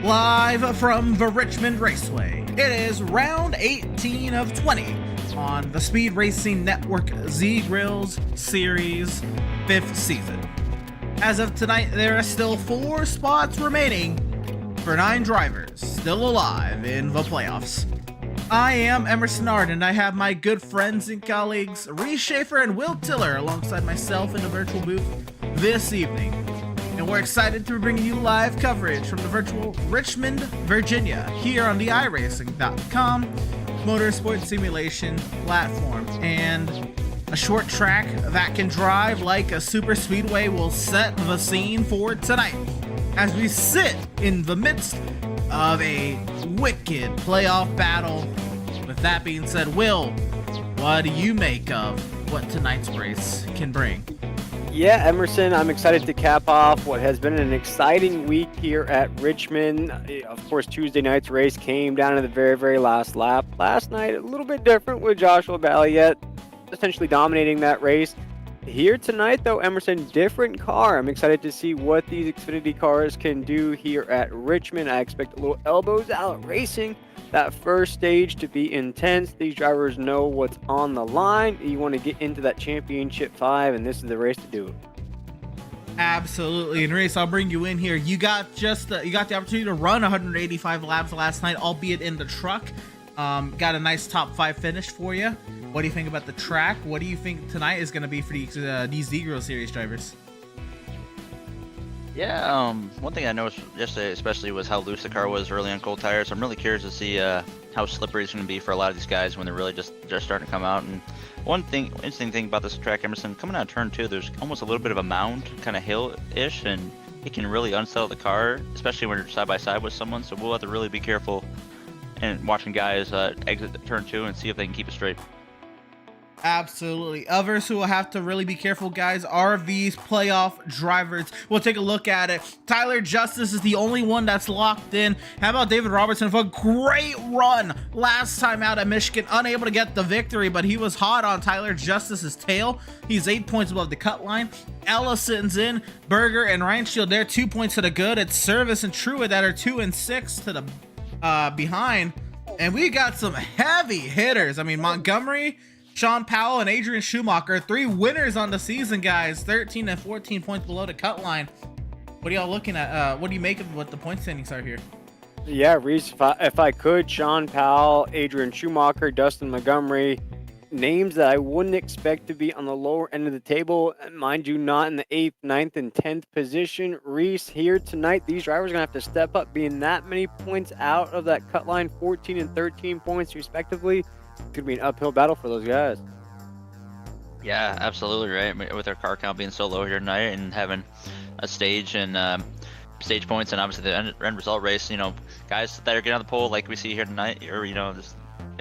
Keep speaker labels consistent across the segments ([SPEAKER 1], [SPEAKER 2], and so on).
[SPEAKER 1] Live from the Richmond Raceway, it is round 18 of 20 on the Speed Racing Network Z Grills Series 5th season. As of tonight, there are still 4 spots remaining for 9 drivers still alive in the playoffs. I am Emerson Arden, and I have my good friends and colleagues Reese Schaefer and Will Tiller alongside myself in the virtual booth this evening. And we're excited to bring you live coverage from the virtual Richmond, Virginia, here on the iRacing.com motorsport simulation platform. And A short track that can drive like a super speedway will set the scene for tonight as we sit in the midst of a wicked playoff battle. With that being said, Will, what do you make of what tonight's race can bring?
[SPEAKER 2] Yeah, Emerson, I'm excited to cap off what has been an exciting week here at Richmond. Of course, Tuesday night's race came down to the very, very last lap. Last night, a little bit different with Joshua Balliet essentially dominating that race. Here tonight, though, Emerson, different car. I'm excited to see what these Xfinity cars can do here at Richmond. I expect a little elbows out racing. That first stage to be intense. These drivers know what's on the line. You want to get into that championship 5, and this is the race to do it.
[SPEAKER 1] Absolutely. And Race, I'll bring you in here. You got the opportunity to run 185 laps last night, albeit in the truck. Got a nice top 5 finish for you. What do you think about the track? What do you think tonight is going to be for these Z-Grill Series drivers?
[SPEAKER 3] Yeah, one thing I noticed yesterday especially was how loose the car was early on cold tires. So I'm really curious to see how slippery it's going to be for a lot of these guys when they're really just starting to come out. And one thing, interesting thing about this track, Emerson, coming out of turn 2, there's almost a little bit of a mound, kind of hill-ish, and it can really unsettle the car, especially when you're side by side with someone. So we'll have to really be careful and watching guys exit turn 2 and see if they can keep it straight.
[SPEAKER 1] Absolutely. Others who will have to really be careful, guys, are these playoff drivers. We'll take a look at it. Tyler Justice is the only one that's locked in. How about David Robertson for a great run last time out at Michigan? Unable to get the victory, but he was hot on Tyler Justice's tail. He's 8 points above the cut line. Ellison's in. Berger and Ryan Shield, they're 2 points to the good. It's Service and Truitt that are 2 and 6 to the behind. And we got some heavy hitters. I mean, Montgomery, Sean Powell, and Adrian Schumacher, 3 winners on the season, guys. 13 and 14 points below the cut line. What are y'all looking at? What do you make of what the point standings are here?
[SPEAKER 2] Yeah, Reese, if I could, Sean Powell, Adrian Schumacher, Dustin Montgomery, names that I wouldn't expect to be on the lower end of the table. Mind you, not in the 8th, 9th, and 10th position. Reese, here tonight, these drivers are going to have to step up, being that many points out of that cut line, 14 and 13 points respectively. Could be an uphill battle for those guys.
[SPEAKER 3] Yeah, absolutely right. With our car count being so low here tonight and having a stage and stage points and obviously the end result race, you know, guys that are getting on the pole like we see here tonight, or you know,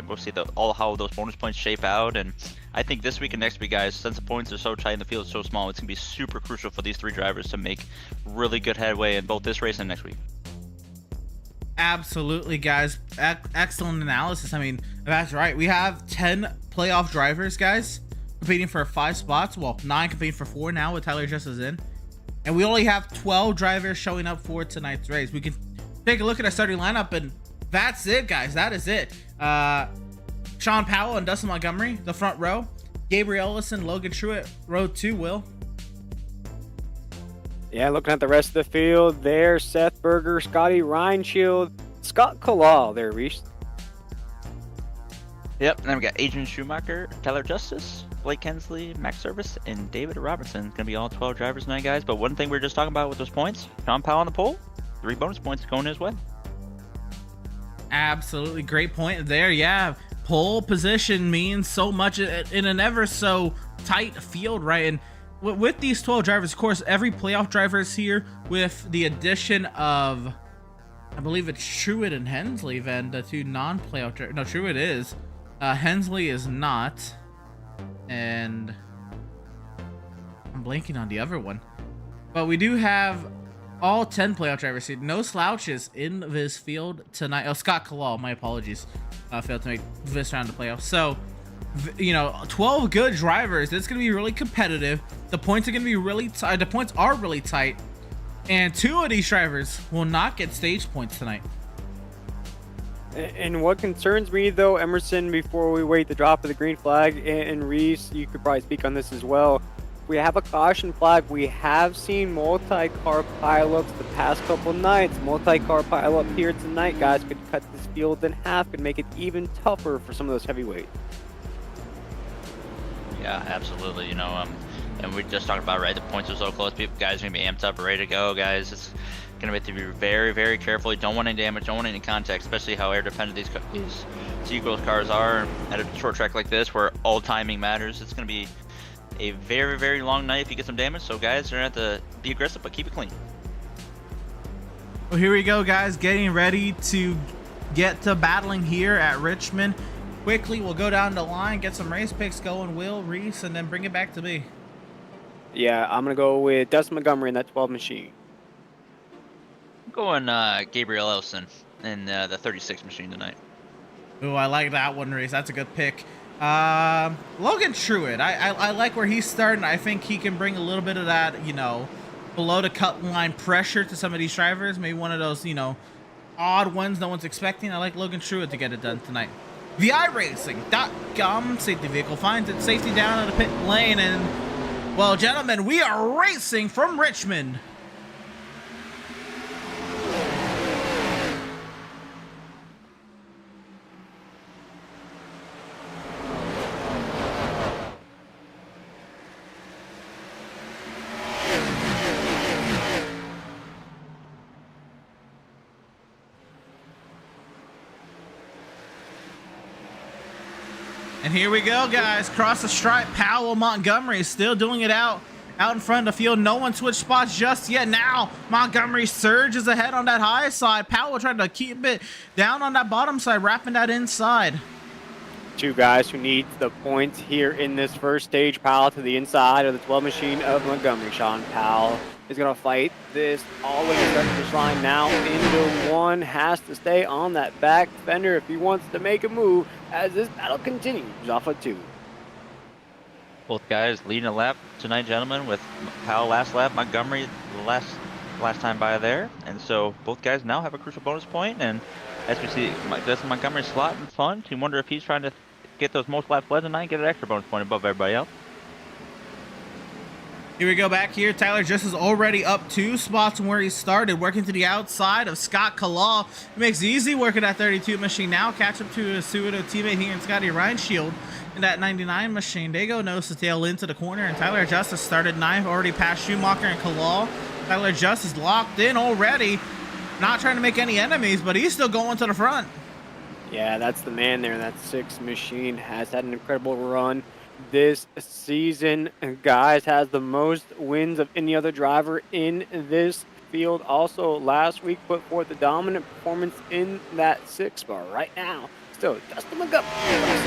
[SPEAKER 3] we'll see how those bonus points shape out. And I think this week and next week, guys, since the points are so tight and the field is so small, it's gonna be super crucial for these 3 drivers to make really good headway in both this race and next week.
[SPEAKER 1] Absolutely, guys. Excellent analysis. I mean, that's right. We have 10 playoff drivers, guys, competing for 5 spots. Well, 9 competing for 4 now with Tyler Justice in. And we only have 12 drivers showing up for tonight's race. We can take a look at our starting lineup, and that's it, guys. That is it. Sean Powell and Dustin Montgomery, the front row. Gabriel Ellison, Logan Truitt, row 2, Will.
[SPEAKER 2] Yeah, looking at the rest of the field there, Seth Berger, Scotty Reinshield, Scott Kalal there, Reese.
[SPEAKER 3] Yep, and then we got Adrian Schumacher, Tyler Justice, Blake Hensley, Max Service, and David Robertson. It's going to be all 12 drivers tonight, guys. But one thing we were just talking about with those points, Sean Powell on the pole, 3 bonus points going his way.
[SPEAKER 1] Absolutely. Great point there. Yeah, pole position means so much in an ever so tight field, right? And with these 12 drivers, of course, every playoff driver is here with the addition of, I believe it's Truitt and Hensley, then the 2 non-playoff drivers. No, Truitt is. Hensley is not. And I'm blanking on the other one. But we do have all 10 playoff drivers here. No slouches in this field tonight. Oh, Scott Kalal, my apologies. Failed to make this round of the playoffs. So, you know, 12 good drivers. It's going to be really competitive. The points are going to be really tight. The points are really tight. And 2 of these drivers will not get stage points tonight.
[SPEAKER 2] And what concerns me, though, Emerson, before we wait the drop of the green flag, and Reese, you could probably speak on this as well. We have a caution flag. We have seen multi-car pileups the past couple nights. Multi-car pileup here tonight, guys, could cut this field in half, could make it even tougher for some of those heavyweights.
[SPEAKER 3] Yeah, absolutely. You know, and we just talked about, right, the points are so close. People, guys are going to be amped up, ready to go, guys. Gonna have to be very, very careful. You don't want any damage, don't want any contact, especially how air dependent these Seagulls cars are at a short track like this where all timing matters. It's gonna be a very, very long night if you get some damage. So guys, you're gonna have to be aggressive, but keep it clean.
[SPEAKER 1] Well, here we go, guys, getting ready to get to battling here at Richmond. Quickly, we'll go down the line, get some race picks going, Will, Reese, and then bring it back to me.
[SPEAKER 2] Yeah, I'm going to go with Dustin Montgomery in that 12 machine.
[SPEAKER 3] I'm going Gabriel Elson in the 36 machine tonight.
[SPEAKER 1] Oh, I like that one, Reese. That's a good pick. Logan Truitt. I like where he's starting. I think he can bring a little bit of that, you know, below the cut line pressure to some of these drivers. Maybe one of those, you know, odd ones no one's expecting. I like Logan Truitt to get it done tonight. The iRacing.com safety vehicle finds its safety down in the pit lane, and, well, gentlemen, we are racing from Richmond. And here we go, guys. Cross the stripe. Powell Montgomery still doing it out in front of the field. No one switched spots just yet. Now Montgomery surges ahead on that high side. Powell trying to keep it down on that bottom side, wrapping that inside.
[SPEAKER 2] Two guys who need the points here in this first stage. Powell to the inside of the 12 machine of Montgomery. Sean Powell is going to fight this all the way to the finish line now into one. Has to stay on that back fender if he wants to make a move as this battle continues off of 2.
[SPEAKER 3] Both guys leading a lap tonight, gentlemen, with Powell last lap, Montgomery the last time by there. And so both guys now have a crucial bonus point. And as we see, Dustin Montgomery slotting fun. You wonder if he's trying to get those most laps led tonight, get an extra bonus point above everybody else.
[SPEAKER 1] Here we go back here. Tyler Just is already up 2 spots from where he started, working to the outside of Scott Kalal. He makes it easy working that 32 machine now. Catch up to his pseudo teammate here in Scotty Reinshield in that 99 machine. They go nose to tail into the corner, and Tyler Justice started 9th, already past Schumacher and Kalal. Tyler Justice locked in already, not trying to make any enemies, but he's still going to the front.
[SPEAKER 2] Yeah, that's the man there. That 6 machine has had an incredible run this season. Guys, has the most wins of any other driver in this field. Also, last week put forth a dominant performance in that 6 bar. Right now, still Dustin Montgomery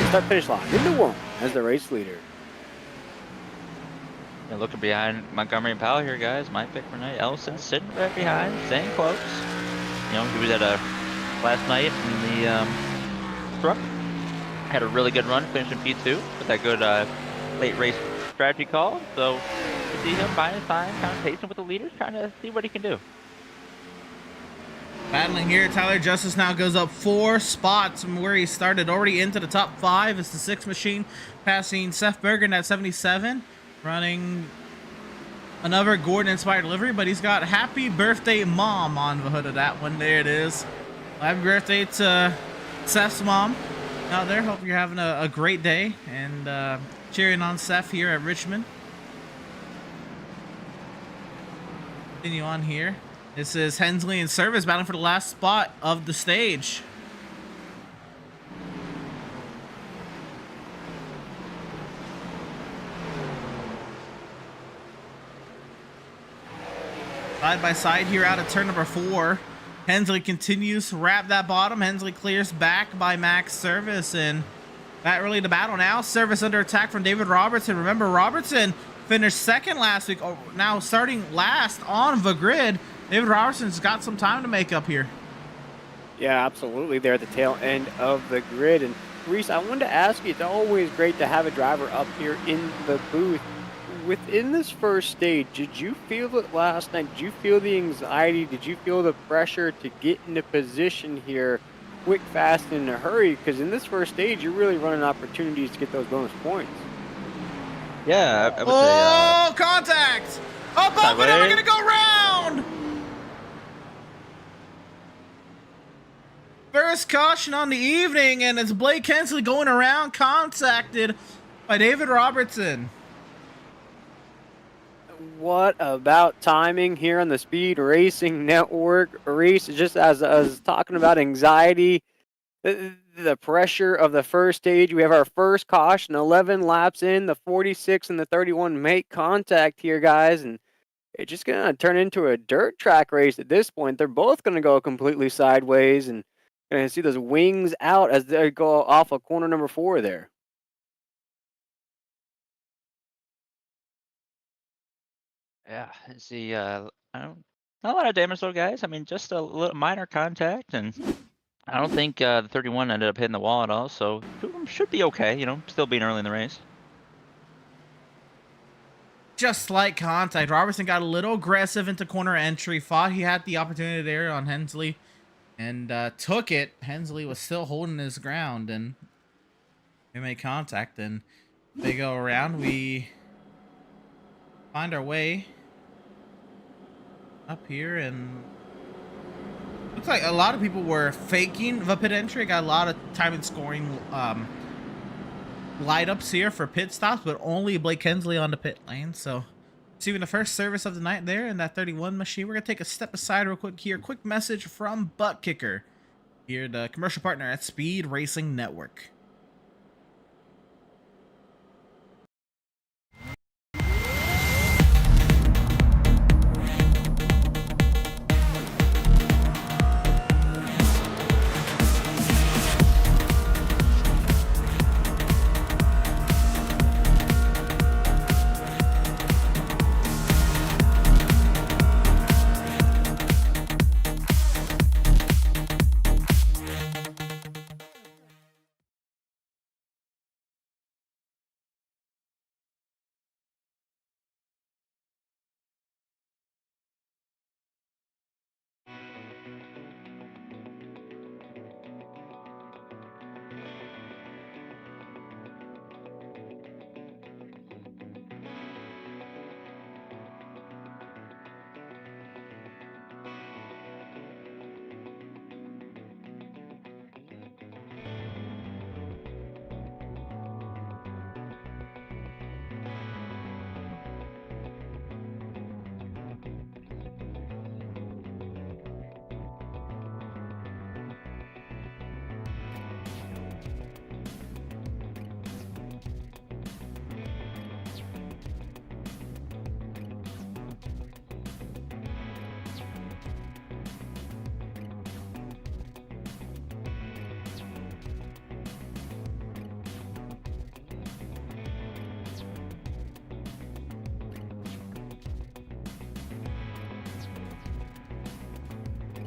[SPEAKER 2] start finish line into 1 as the race leader.
[SPEAKER 3] Yeah, looking behind Montgomery and Powell here, guys. My pick for tonight. Ellison sitting right behind, staying close. You know, he was at a last night in the truck. Had a really good run, finishing P2 with that good late race strategy call. So you see him buying his time, kind of pacing with the leaders, trying to see what he can do.
[SPEAKER 1] Battling here, Tyler Justice now goes up 4 spots from where he started, already into the top 5. It's the 6 machine, passing Seth Bergen at 77, running another Gordon-inspired livery, but he's got Happy Birthday Mom on the hood of that one. There it is. Happy birthday to Seth's mom out there. Hope you're having a great day, and cheering on Seth here at Richmond. Continue on here. This is Hensley and Service battling for the last spot of the stage. Side by side here out of turn number 4. Hensley continues to wrap that bottom. Hensley clears back by Max Service, and that really the battle now. Service under attack from David Robertson. Remember, Robertson finished 2nd last week. Oh, now starting last on the grid. David Robertson's got some time to make up here.
[SPEAKER 2] Yeah, absolutely. They're at the tail end of the grid. And Reese, I wanted to ask you, it's always great to have a driver up here in the booth. Within this first stage, did you feel it last night? Did you feel the anxiety? Did you feel the pressure to get into position here quick, fast, and in a hurry? Because in this first stage, you're really running opportunities to get those bonus points.
[SPEAKER 3] Yeah, I would
[SPEAKER 1] say, contact! Oh, both of them are going to go round! First caution on the evening, and it's Blake Hensley going around, contacted by David Robertson.
[SPEAKER 2] What about timing here on the Speed Racing Network? Reese, just as I was talking about anxiety, the pressure of the first stage, we have our first caution, 11 laps in, the 46 and the 31 make contact here, guys, and it's just going to turn into a dirt track race at this point. They're both going to go completely sideways, and going to see those wings out as they go off of corner number 4 there.
[SPEAKER 3] Yeah, see, I don't, not a lot of damage though, guys. I mean, just a little minor contact, and I don't think the 31 ended up hitting the wall at all, so should be okay. You know, still being early in the race.
[SPEAKER 1] Just like contact, Robertson got a little aggressive into corner entry, thought he had the opportunity there on Hensley, and took it. Hensley was still holding his ground, and they made contact, and they go around. We find our way up here, and looks like a lot of people were faking the pit entry. Got a lot of time and scoring light ups here for pit stops, but only Blake Hensley on the pit lane. So receiving the first service of the night there in that 31 machine. We're gonna take a step aside real quick here. Quick message from Butt Kicker, here the commercial partner at Speed Racing Network.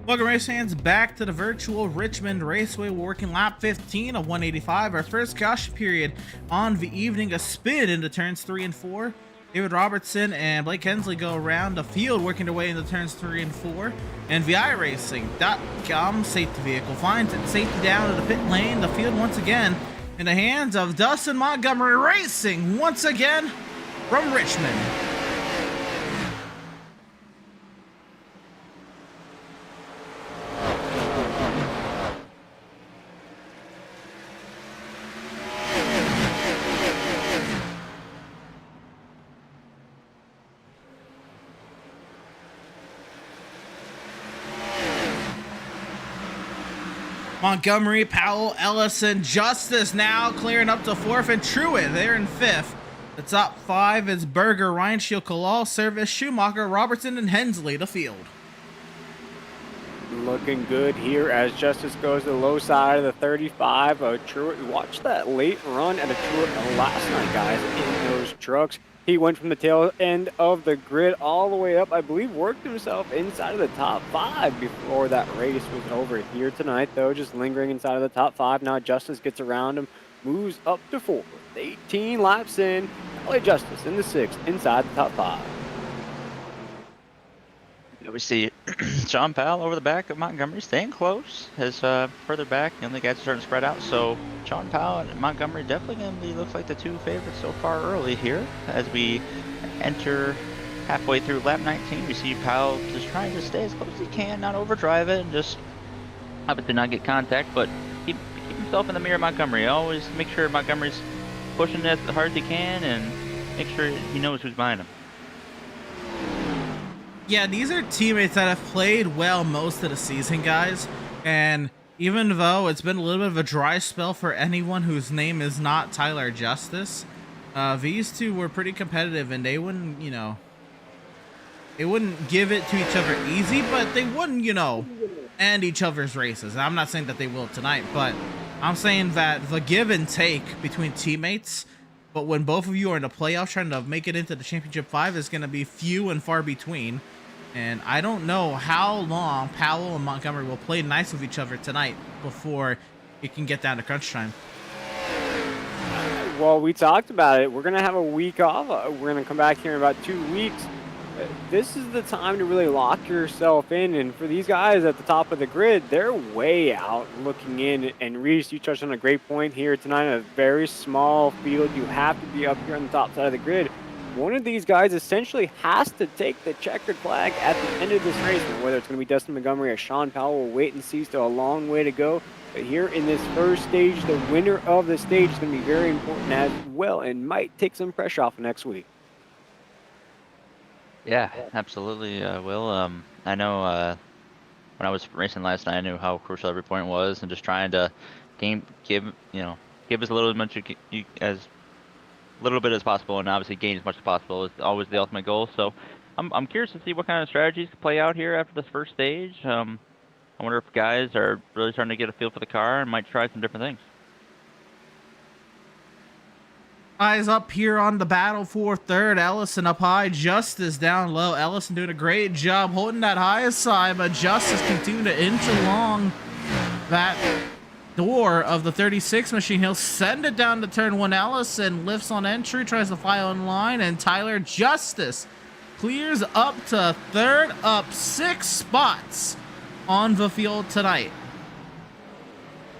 [SPEAKER 1] Welcome, race fans, back to the virtual Richmond Raceway. We're working lap 15 of 185, our first caution period on the evening. A spin into turns 3 and 4. David Robertson and Blake Hensley go around the field, working their way into turns 3 and 4. And the iRacing.com safety vehicle finds its safety down to the pit lane. The field once again in the hands of Dustin Montgomery Racing, once again from Richmond. Montgomery, Powell, Ellison, Justice now clearing up to 4th, and Truitt there in 5th. The top 5 is Berger, Ryan Shield, Kalal, Service, Schumacher, Robertson, and Hensley to field.
[SPEAKER 2] Looking good here as Justice goes to the low side of the 35. Truitt, watch that late run at a Truitt last night, guys, in those trucks. He went from the tail end of the grid all the way up, I believe worked himself inside of the top 5 before that race was over. Here tonight, though, just lingering inside of the top 5. Now Justice gets around him, moves up to 4th. 18 laps in, LA Justice in the 6th, inside the top 5.
[SPEAKER 3] We see Sean Powell over the back of Montgomery, staying close. As further back, the guys are starting to spread out. So Sean Powell and Montgomery definitely going to be, looks like the 2 favorites so far early here. As we enter halfway through lap 19, we see Powell just trying to stay as close as he can, not overdrive it, and just obviously not get contact, but keep himself in the mirror of Montgomery. Always make sure Montgomery's pushing it as hard as he can, and make sure he knows who's behind him.
[SPEAKER 1] Yeah, these are teammates that have played well most of the season, guys. And even though it's been a little bit of a dry spell for anyone whose name is not Tyler Justice, these two were pretty competitive, and they wouldn't, they wouldn't give it to each other easy, but they wouldn't, end each other's races. And I'm not saying that they will tonight, but I'm saying that the give and take between teammates, but when both of you are in the playoffs trying to make it into the championship 5, is going to be few and far between. And I don't know how long Powell and Montgomery will play nice with each other tonight before it can get down to crunch time.
[SPEAKER 2] Well, we talked about it. We're going to have a week off. We're going to come back here in about 2 weeks. This is the time to really lock yourself in. And for these guys at the top of the grid, they're way out looking in. And Reese, you touched on a great point here tonight. A very small field. You have to be up here on the top side of the grid. One of these guys essentially has to take the checkered flag at the end of this race. And whether it's going to be Dustin Montgomery or Sean Powell, we'll wait and see. Still a long way to go. But here in this first stage, the winner of the stage is going to be very important as well and might take some pressure off next week.
[SPEAKER 3] Yeah, absolutely, Will. I know when I was racing last night, I knew how crucial every point was, and just trying to give us a little as little bit as possible, and obviously gain as much as possible is always the ultimate goal. So I'm curious to see what kind of strategies play out here after this first stage. I wonder if guys are really starting to get a feel for the car and might try some different things.
[SPEAKER 1] Eyes up here on the battle for third. Ellison up high, Justice down low. Ellison doing a great job holding that highest side, but Justice continuing to inch along that door of the 36 machine. He'll send it down to turn 1. Ellison lifts on entry, tries to fly on line, and Tyler Justice clears up to third, up 6 spots on the field tonight.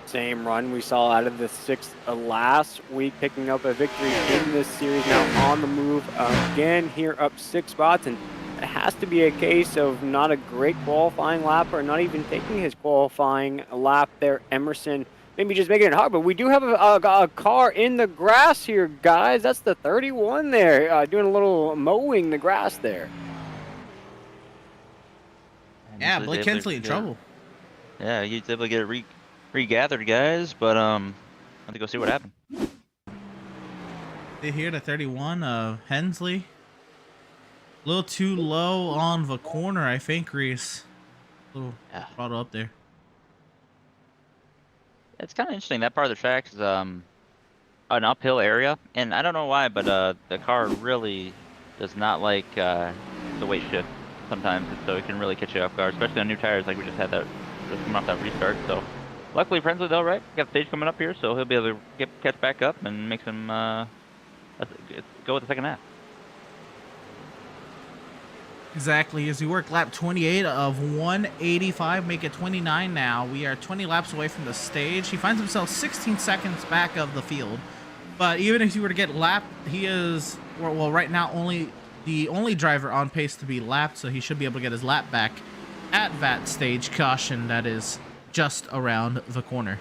[SPEAKER 2] Same run we saw out of the 6th last week, picking up a victory in this series. Now on the move again here, up 6 spots, and it has to be a case of not a great qualifying lap or not even taking his qualifying lap there. Emerson maybe just making it hard, but we do have a car in the grass here, guys. That's the 31 there, doing a little mowing the grass there.
[SPEAKER 1] Yeah, Blake Hensley in trouble.
[SPEAKER 3] Yeah, he's able to get it regathered, guys, but I think we'll see what happened.
[SPEAKER 1] They hear the 31 of Hensley. A little too low on the corner, I think, Reese. A little throttle up there.
[SPEAKER 3] It's kind of interesting. That part of the track is an uphill area, and I don't know why, but the car really does not like the weight shift sometimes, so it can really catch you off guard, especially on new tires like we just had that just coming off that restart. So luckily Prensley though, right? Got the stage coming up here, so he'll be able to catch back up and make some go with the second half.
[SPEAKER 1] Exactly, as we work lap 28 of 185, make it 29 now. We are 20 laps away from the stage. He finds himself 16 seconds back of the field. But even if he were to get lapped, he is, well, right now the only driver on pace to be lapped, so he should be able to get his lap back at that stage caution that is just around the corner.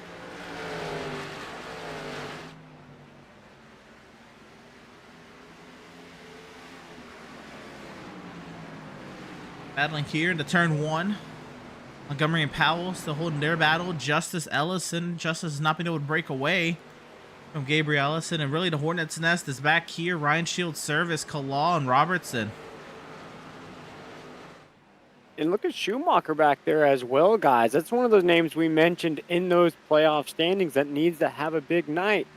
[SPEAKER 1] Battling here into turn 1. Montgomery and Powell still holding their battle. Justice Ellison. Justice has not been able to break away from Gabriel Ellison. And really the Hornet's Nest is back here. Ryan Shields, Service, Kalaw, and Robertson.
[SPEAKER 2] And look at Schumacher back there as well, guys. That's one of those names we mentioned in those playoff standings that needs to have a big night.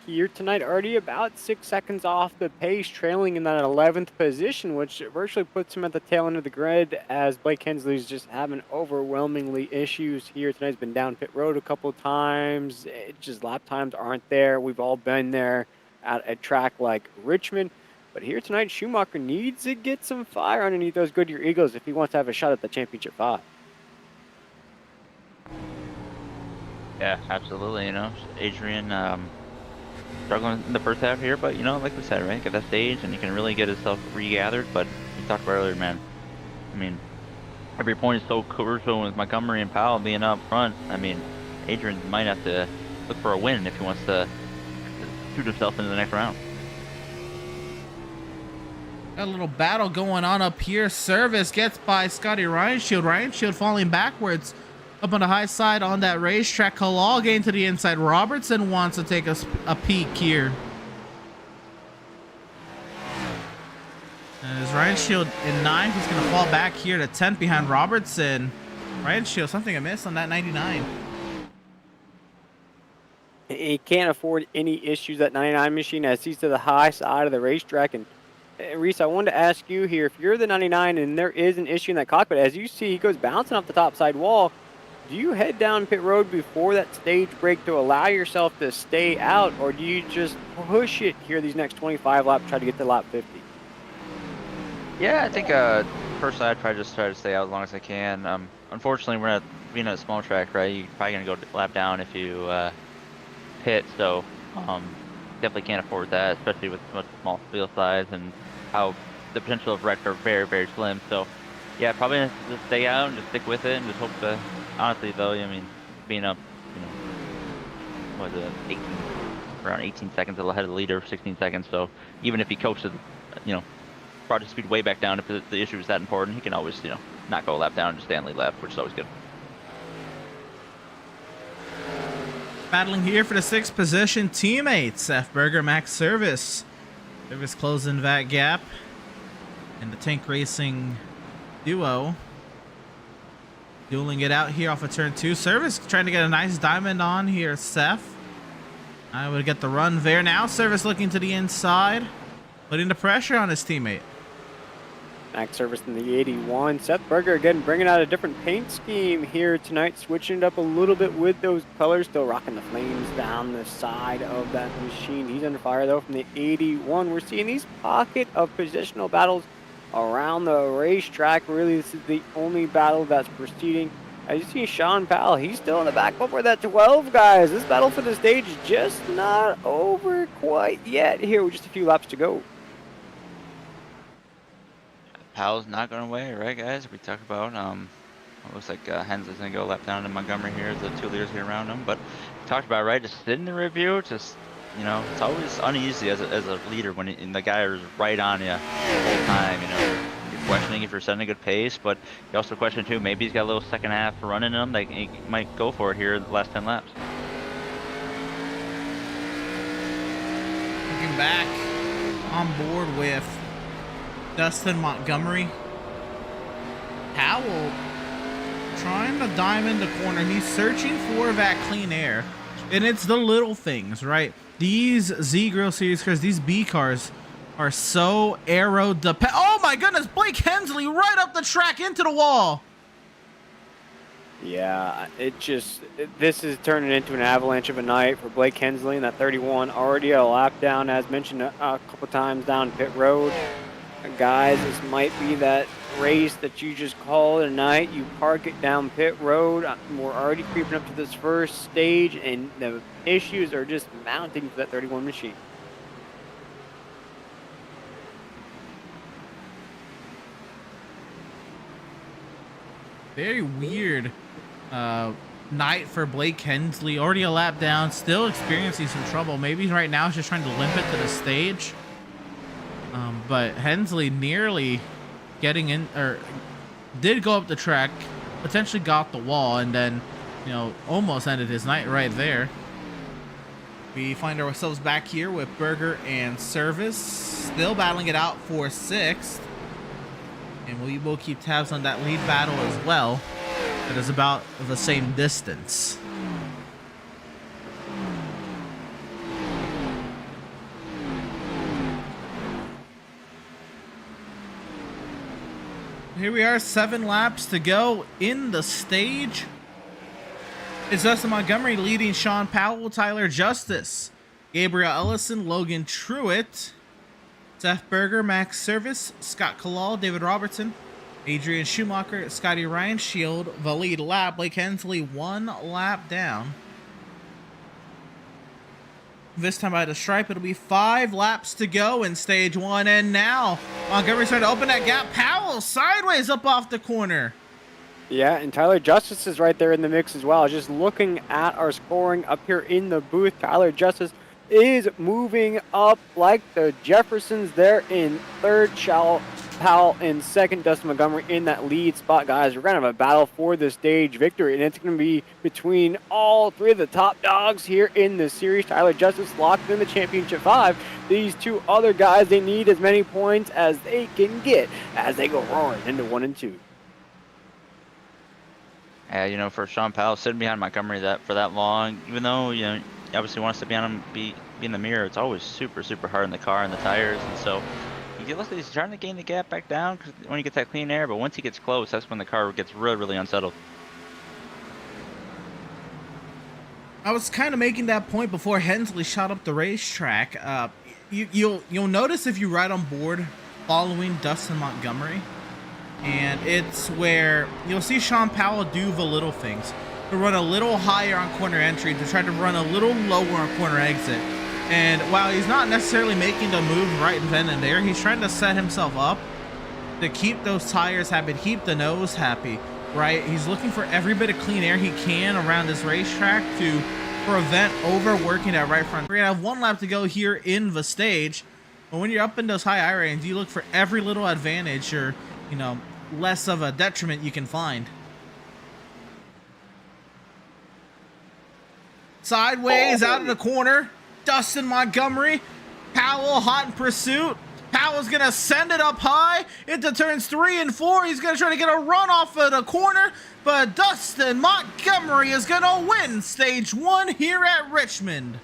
[SPEAKER 2] Here tonight, already about 6 seconds off the pace, trailing in that 11th position, which virtually puts him at the tail end of the grid as Blake Hensley's just having overwhelmingly issues here tonight. He's been down pit road a couple of times. It just lap times aren't there. We've all been there at a track like Richmond. But here tonight, Schumacher needs to get some fire underneath those Goodyear Eagles if he wants to have a shot at the Championship 5.
[SPEAKER 3] Yeah, absolutely. Adrian struggling in the first half here, but like we said, right, get that stage and he can really get himself regathered. But we talked about earlier, man, I mean, every point is so crucial with Montgomery and Powell being up front. I mean, Adrian might have to look for a win if he wants to shoot himself into the next round.
[SPEAKER 1] Got a little battle going on up here. Service gets by Scotty Reinshield. Reinshield falling backwards up on the high side on that racetrack. Kalal getting to the inside. Robertson wants to take a peek here. As Reinshield in 9th, he's going to fall back here to 10th behind Robertson. Reinshield, something amiss on that 99.
[SPEAKER 2] He can't afford any issues, that 99 machine, as he's to the high side of the racetrack. And Reese, I wanted to ask you here, if you're the 99 and there is an issue in that cockpit, as you see, he goes bouncing off the top side wall, do you head down pit road before that stage break to allow yourself to stay out, or do you just push it here these next 25 laps, try to get to lap 50?
[SPEAKER 3] Yeah, I think personally I'd probably just try to stay out as long as I can. Unfortunately, we're not being at a small track, right? You're probably gonna go lap down if you pit, so definitely can't afford that, especially with such small field size and how the potential of wrecks are very, very slim. So yeah, probably just stay out and just stick with it and just hope to. Honestly, though, I mean, being up, what is it, around 18 seconds ahead of the leader, 16 seconds. So even if he coasted, brought his speed way back down, if the issue is that important, he can always, not go a lap down and just stay on lead left, which is always good.
[SPEAKER 1] Battling here for the 6th position, teammates F. Berger, Max Service. Service closing that gap. And the Tank Racing duo dueling it out here off of turn 2. Service trying to get a nice diamond on here, Seth. I would get the run there now. Service looking to the inside, putting the pressure on his teammate.
[SPEAKER 2] Max Service in the 81. Seth Berger again bringing out a different paint scheme here tonight, switching it up a little bit with those colors, still rocking the flames down the side of that machine. He's under fire though from the 81. We're seeing these pocket of positional battles around the racetrack. Really, this is the only battle that's proceeding. As you see, Sean Powell, he's still in the back before that 12, guys. This battle for the stage is just not over quite yet here with just a few laps to go.
[SPEAKER 3] Powell's not going away, right, guys? We talked about, it looks like Hensley's going to go lap down in Montgomery here, the 2 leaders here around him. But we talked about, right, just sit in the review, just, it's always uneasy as a leader when the guy is right on you the whole time, You're questioning if you're setting a good pace, but you also question, too, maybe he's got a little second half run in him that he might go for it here the last 10 laps.
[SPEAKER 1] Looking back on board with Dustin Montgomery. Powell trying to diamond the corner. He's searching for that clean air. And it's the little things, right? These Z Grill Series cars, these B cars are so aero dependent. Oh my goodness, Blake Hensley right up the track into the wall.
[SPEAKER 2] Yeah, this is turning into an avalanche of a night for Blake Hensley and that 31. Already a lap down, as mentioned a couple times down pit road. Guys, this might be that race that you just called tonight. You park it down pit road. We're already creeping up to this first stage, and the issues are just mounting for that 31 machine.
[SPEAKER 1] Very weird night for Blake Hensley. Already a lap down, still experiencing some trouble. Maybe right now he's just trying to limp it to the stage. But Hensley nearly getting in, or did go up the track, potentially got the wall, and then, almost ended his night right there. We find ourselves back here with Berger and Service, still battling it out for 6th. And we will keep tabs on that lead battle as well. That is about the same distance. Here we are, 7 laps to go in the stage. It's Dustin Montgomery leading Sean Powell, Tyler Justice, Gabriel Ellison, Logan Truitt, Seth Berger, Max Service, Scott Kalal, David Robertson, Adrian Schumacher, Scotty Reinshield, the lead lap. Blake Hensley 1 lap down. This time by the stripe, it'll be 5 laps to go in stage 1. And now Montgomery's trying to open that gap. Powell sideways up off the corner.
[SPEAKER 2] Yeah, and Tyler Justice is right there in the mix as well. Just looking at our scoring up here in the booth, Tyler Justice is moving up like the Jeffersons there in third. Powell in second, Dustin Montgomery in that lead spot, guys. We're going to have a battle for the stage victory, and it's going to be between all three of the top dogs here in the series. Tyler Justice locked in the championship 5. These two other guys, they need as many points as they can get as they go roaring into 1 and 2.
[SPEAKER 3] Yeah, you know, for Sean Powell sitting behind Montgomery for that long, even though, you know, he obviously wants to be on him, be in the mirror, it's always super, super hard in the car and the tires, and so you get lucky he's trying to gain the gap back down when you get that clean air, but once he gets close, that's when the car gets really, really unsettled.
[SPEAKER 1] I was kind of making that point before Hensley shot up the racetrack. You'll notice if you ride on board following Dustin Montgomery, and it's where you'll see Sean Powell do the little things. To run a little higher on corner entry, to try to run a little lower on corner exit. And while he's not necessarily making the move right then and there, he's trying to set himself up to keep those tires happy, keep the nose happy, right? He's looking for every bit of clean air he can around this racetrack to prevent overworking that right front. We're gonna have 1 lap to go here in the stage, but when you're up in those high I-range, you look for every little advantage or, you know, less of a detriment you can find. Sideways out of the corner, Dustin Montgomery, Powell hot in pursuit. Powell's gonna send it up high into turns 3 and 4. He's gonna try to get a run off of the corner, but Dustin Montgomery is gonna win stage 1 here at Richmond.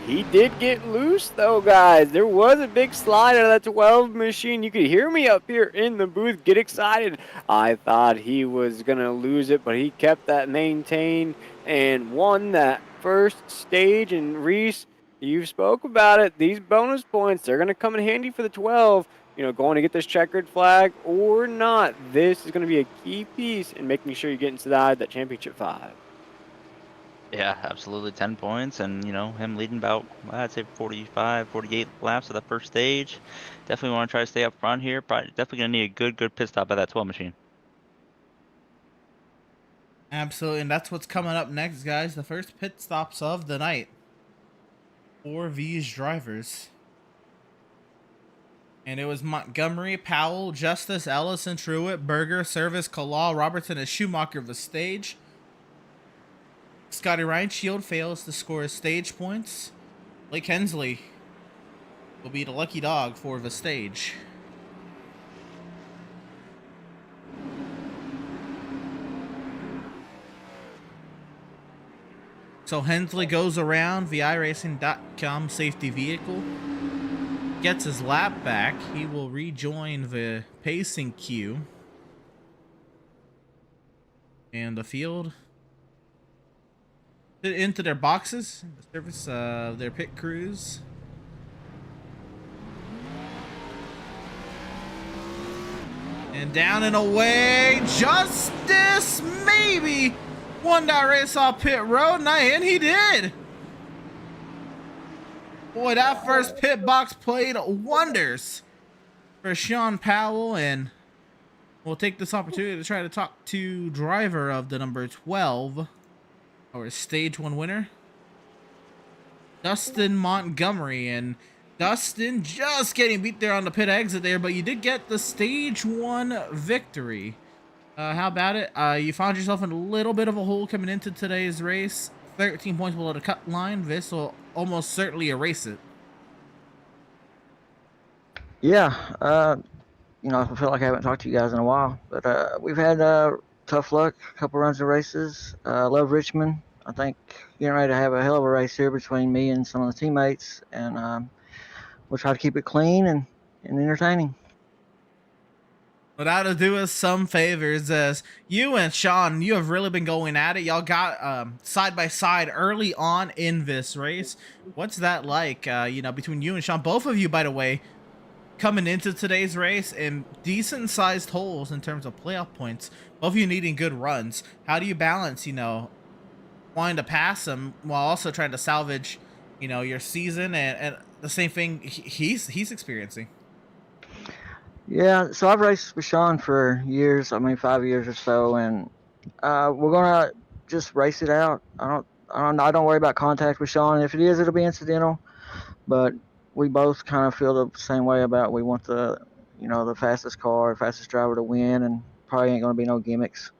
[SPEAKER 2] He did get loose though, guys. There was a big slide out of that 12 machine. You could hear me up here in the booth get excited. I thought he was gonna lose it, but he kept that maintained and won that first stage. And Reese, you spoke about it. These bonus points, they're gonna come in handy for the 12. You know, going to get this checkered flag or not. This is gonna be a key piece in making sure you get inside that championship 5.
[SPEAKER 3] Yeah, absolutely, 10 points, and, you know, him leading about, I'd say 45, 48 laps of the first stage. Definitely want to try to stay up front here. Probably definitely going to need a good pit stop at that 12 machine.
[SPEAKER 1] Absolutely, and that's what's coming up next, guys. The first pit stops of the night for these drivers. And it was Montgomery, Powell, Justice, Ellison, Truitt, Berger, Service, Kalal, Robertson, and Schumacher of the stage. Scotty Reinshield fails to score his stage points. Blake Hensley will be the lucky dog for the stage. So Hensley goes around the iRacing.com safety vehicle, gets his lap back. He will rejoin the pacing queue. And the field into their boxes, the service their pit crews. And down and away, Justice maybe won that race off pit road, and he did. Boy, that first pit box played wonders for Sean Powell, and we'll take this opportunity to try to talk to driver of the number 12. Our stage 1 winner, Dustin Montgomery. And Dustin just getting beat there on the pit exit there, but you did get the stage 1 victory. How about it? You found yourself in a little bit of a hole coming into today's race. 13 points below the cut line. This will almost certainly erase it.
[SPEAKER 4] Yeah, you know, I feel like I haven't talked to you guys in a while, but we've had tough luck, a couple runs of races. Love Richmond. I think getting ready to have a hell of a race here between me and some of the teammates, and we'll try to keep it clean and entertaining.
[SPEAKER 1] Without do us some favors, as you and Sean, you have really been going at it. Y'all got side by side early on in this race. What's that like? You know, between you and Sean, both of you, by the way, coming into today's race in decent sized holes in terms of playoff points. Both of you needing good runs. How do you balance, you know, wanting to pass him while also trying to salvage, you know, your season and the same thing he's experiencing?
[SPEAKER 4] Yeah, so I've raced with Sean for years. I mean, 5 years or so, and we're gonna just race it out. I don't worry about contact with Sean. If it is, it'll be incidental. but we both kind of feel the same way about we want the, the fastest car, fastest driver to win, and probably ain't going to be no gimmicks.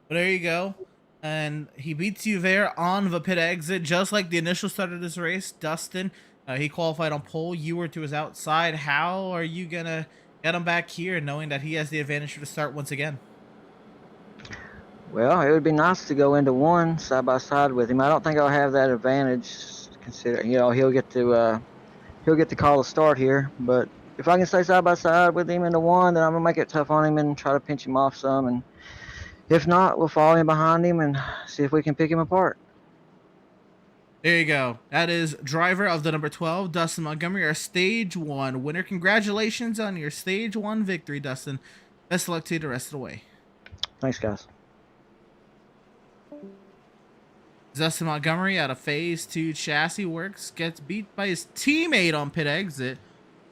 [SPEAKER 1] But there you go. And he beats you there on the pit exit, just like the initial start of this race. Dustin, he qualified on pole. You were to his outside. How are you going to get him back here, knowing that he has the advantage to start once again?
[SPEAKER 4] Well, it would be nice to go into one side by side with him. I don't think I'll have that advantage, considering he'll get to call the start here. But if I can stay side by side with him into one, then I'm gonna make it tough on him and try to pinch him off some. And if not, we'll fall in behind him and see if we can pick him apart.
[SPEAKER 1] There you go. That is driver of the number 12, Dustin Montgomery, our stage 1 winner. Congratulations on your stage 1 victory, Dustin. Best of luck to you the rest of the way.
[SPEAKER 4] Thanks, guys.
[SPEAKER 1] Dustin Montgomery out of phase 2 chassis works, gets beat by his teammate on pit exit,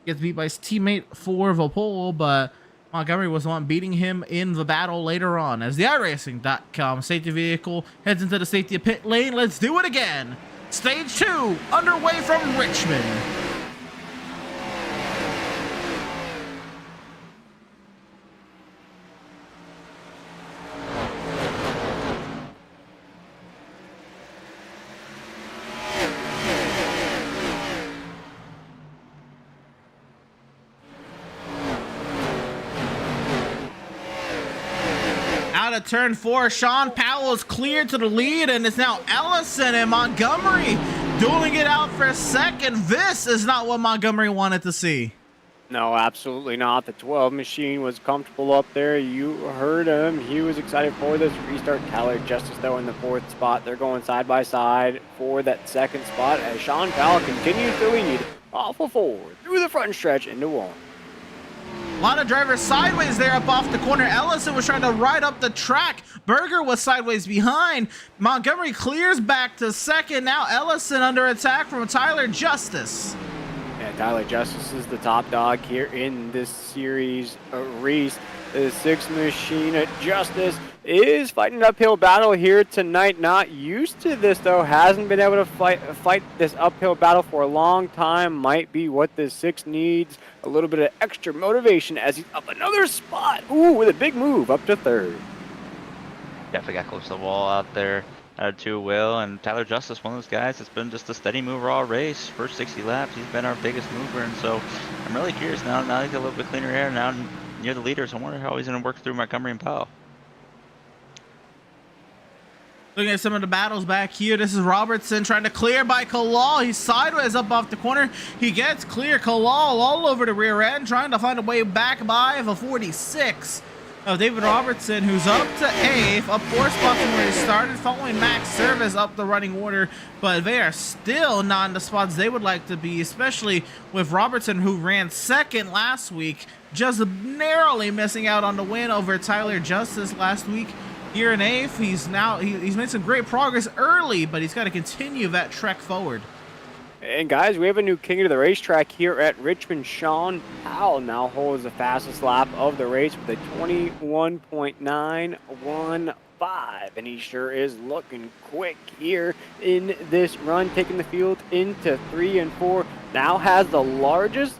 [SPEAKER 1] gets beat by his teammate for the pole, but Montgomery was the one beating him in the battle later on as the iRacing.com safety vehicle heads into the safety pit lane. Let's do it again. Stage 2 underway from Richmond. Out of turn 4, Sean Powell is cleared to the lead, and it's now Ellison and Montgomery dueling it out for a second. This is not what Montgomery wanted to see.
[SPEAKER 2] No, absolutely not. The 12 machine was comfortable up there. You heard him. He was excited for this restart. Tyler Justice, though, in the 4th spot. They're going side by side for that 2nd spot as Sean Powell continues to lead off of 4 through the front stretch into 1.
[SPEAKER 1] A lot of drivers sideways there up off the corner. Ellison was trying to ride up the track. Berger was sideways behind. Montgomery clears back to 2nd. Now Ellison under attack from Tyler Justice.
[SPEAKER 2] Yeah, Tyler Justice is the top dog here in this series race. The 6th machine, Justice, is fighting an uphill battle here tonight. Not used to this, though. Hasn't been able to fight this uphill battle for a long time. Might be what the 6 needs. A little bit of extra motivation as he's up another spot. Ooh, with a big move up to 3rd.
[SPEAKER 3] Definitely got close to the wall out there. Out of 2 Will, and Tyler Justice, one of those guys that's been just a steady mover all race. First 60 laps, he's been our biggest mover, and so I'm really curious now. Now he's got a little bit cleaner air now near the leaders. I wonder how he's going to work through Montgomery and Powell.
[SPEAKER 1] Looking at some of the battles back here. This is Robertson trying to clear by Kalal. He's sideways up off the corner. He gets clear. Kalal all over the rear end, trying to find a way back by the 46 of David Robertson, who's up to 8th, up 4 spots from where he started, following Max Service up the running order, but they are still not in the spots they would like to be, especially with Robertson, who ran 2nd last week, just narrowly missing out on the win over Tyler Justice last week. Here in 8th, he's made some great progress early, but he's got to continue that trek forward.
[SPEAKER 2] And guys, we have a new king of the racetrack here at Richmond. Sean Powell now holds the fastest lap of the race with a 21.915, and he sure is looking quick here in this run, taking the field into 3 and 4. Now has the largest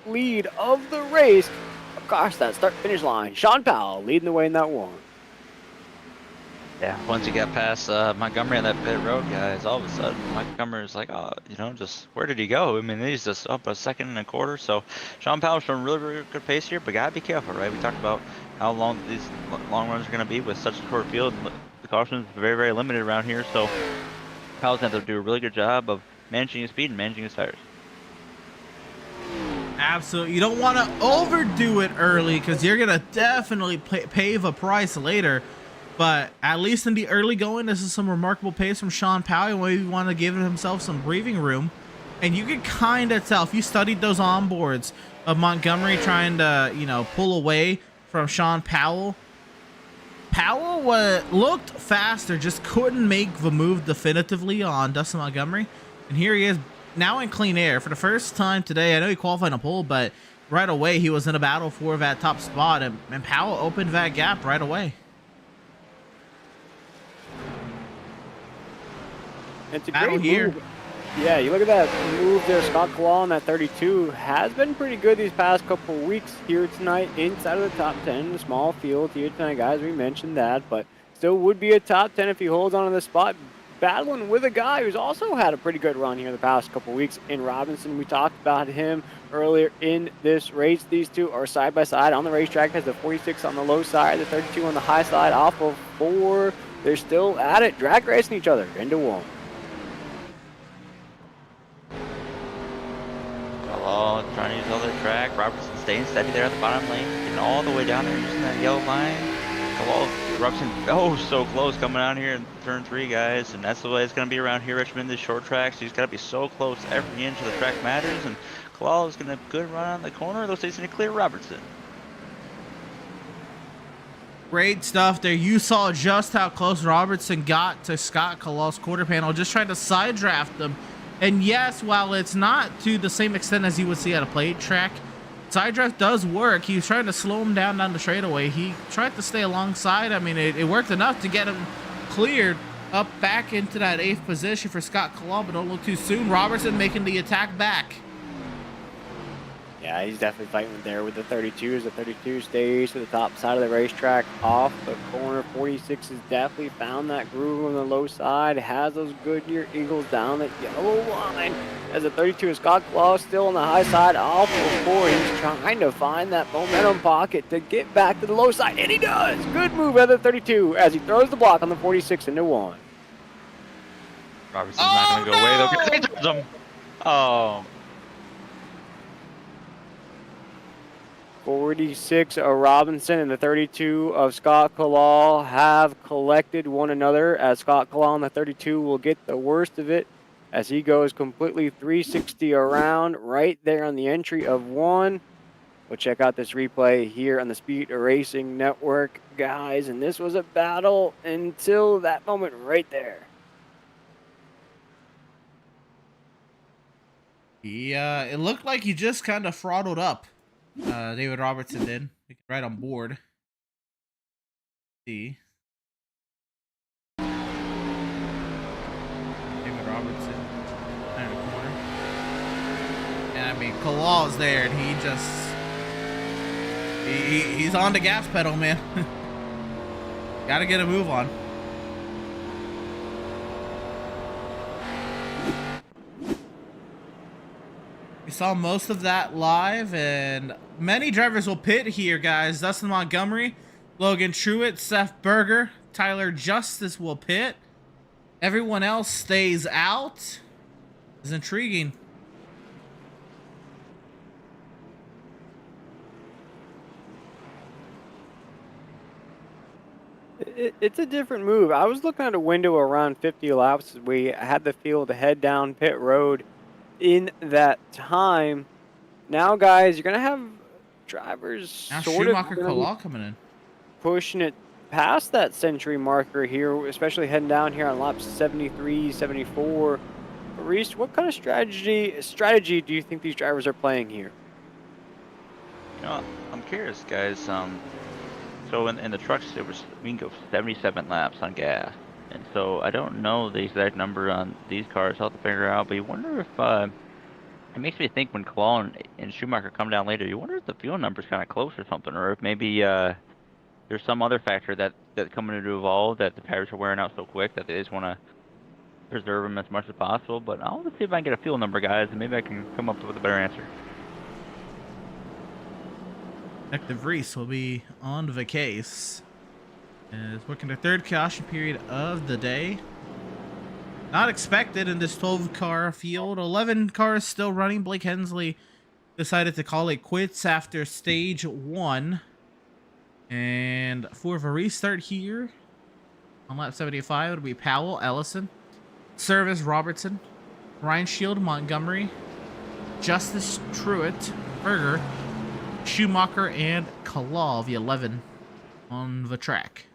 [SPEAKER 2] lead of the race across that start-finish line. Sean Powell leading the way in that one.
[SPEAKER 3] Yeah, once you get past Montgomery on that pit road, guys, all of a sudden Montgomery's like, oh, just where did he go? I mean, he's just up a 2nd and a quarter. So Sean Powell's showing really, really good pace here, but gotta be careful, right? We talked about how long these long runs are going to be with such a short field. The caution is very, very limited around here, so Powell's going to have to do a really good job of managing his speed and managing his tires.
[SPEAKER 1] Absolutely. You don't want to overdo it early because you're going to definitely pay the price later. But at least in the early going, this is some remarkable pace from Sean Powell. We want to give himself some breathing room. And you can kind of tell, if you studied those onboards of Montgomery trying to, pull away from Sean Powell. Powell looked faster, just couldn't make the move definitively on Dustin Montgomery. And here he is now in clean air for the first time today. I know he qualified on pole, but right away he was in a battle for that top spot. And Powell opened that gap right away.
[SPEAKER 2] It's a
[SPEAKER 1] Battle
[SPEAKER 2] great
[SPEAKER 1] here.
[SPEAKER 2] move. Yeah, you look at that move there. Scott Claw on that 32 has been pretty good these past couple of weeks here tonight inside of the top 10 in the small field here tonight, guys. We mentioned that, but still would be a top 10 if he holds on to the spot. Battling with a guy who's also had a pretty good run here the past couple of weeks in Robinson. We talked about him earlier in this race. These two are side by side on the racetrack. Has the 46 on the low side, the 32 on the high side off of 4. They're still at it, drag racing each other into 1.
[SPEAKER 3] Oh, trying to use all their track. Robertson staying steady there at the bottom lane, getting all the way down there using that yellow line. Robertson, oh, so close coming out here in turn 3, guys. And that's the way it's going to be around here, Richmond, this short track. So he's got to be so close. Every inch of the track matters. And Kalal is going to good run on the corner. Looks like he's going to clear Robertson.
[SPEAKER 1] Great stuff there. You saw just how close Robertson got to Scott Kalal's quarter panel, just trying to side draft them. And yes, while it's not to the same extent as you would see at a plate track, side draft does work. He was trying to slow him down the straightaway. He tried to stay alongside. I mean, it worked enough to get him cleared up back into that 8th position for Scott Kalal, but don't look too soon. Robertson making the attack back.
[SPEAKER 2] Yeah, he's definitely fighting there with the 32s. The 32 stays to the top side of the racetrack off the corner. 46 has definitely found that groove on the low side. Has those Goodyear Eagles down that yellow line. As the 32 is Scott Claw still on the high side off of 4. He's trying to find that momentum pocket to get back to the low side, and he does. Good move at the 32 as he throws the block on the 46 into 1.
[SPEAKER 3] Robertson's not going to go away, though, because he turns him. Oh.
[SPEAKER 2] 46 of Robinson and the 32 of Scott Kalal have collected one another, as Scott Kalal on the 32 will get the worst of it as he goes completely 360 around right there on the entry of 1. We'll check out this replay here on the Speed Racing Network, guys, and this was a battle until that moment right there.
[SPEAKER 1] Yeah, it looked like he just kind of throttled up. David Robertson did. We can right on board. See. David Robertson in the corner. And I mean, Kalal's there, and he just he's on the gas pedal, man. Gotta get a move on. We saw most of that live, and many drivers will pit here, guys. Dustin Montgomery, Logan Truitt, Seth Berger, Tyler Justice will pit. Everyone else stays out. It's intriguing.
[SPEAKER 2] It's a different move. I was looking at a window around 50 laps. We had the field to head down pit road in that time. Now, guys, you're gonna have drivers
[SPEAKER 1] Now
[SPEAKER 2] sort
[SPEAKER 1] Schumacher
[SPEAKER 2] of
[SPEAKER 1] Kalal coming in,
[SPEAKER 2] pushing it past that century marker here, especially heading down here on laps 73, 74. Reese, what kind of strategy do you think these drivers are playing here?
[SPEAKER 3] You know, I'm curious, guys. So in the trucks, we can go 77 laps on gas. And so I don't know the exact number on these cars. I'll have to figure out. But you wonder if it makes me think when Kalal and Schumacher come down later, you wonder if the fuel number's kind of close or something, or if maybe there's some other factor that's coming to evolve, that the tires are wearing out so quick that they just want to preserve them as much as possible. But I'll see if I can get a fuel number, guys, and maybe I can come up with a better answer.
[SPEAKER 1] Detective Reese will be on the case. Is working the 3rd caution period of the day. Not expected in this 12-car field. 11 cars still running. Blake Hensley decided to call it quits after stage 1. And for the restart here, on lap 75, it'll be Powell, Ellison, Service, Robertson, Ryan Shield, Montgomery, Justice, Truitt, Berger, Schumacher, and Kalal, the 11 on the track.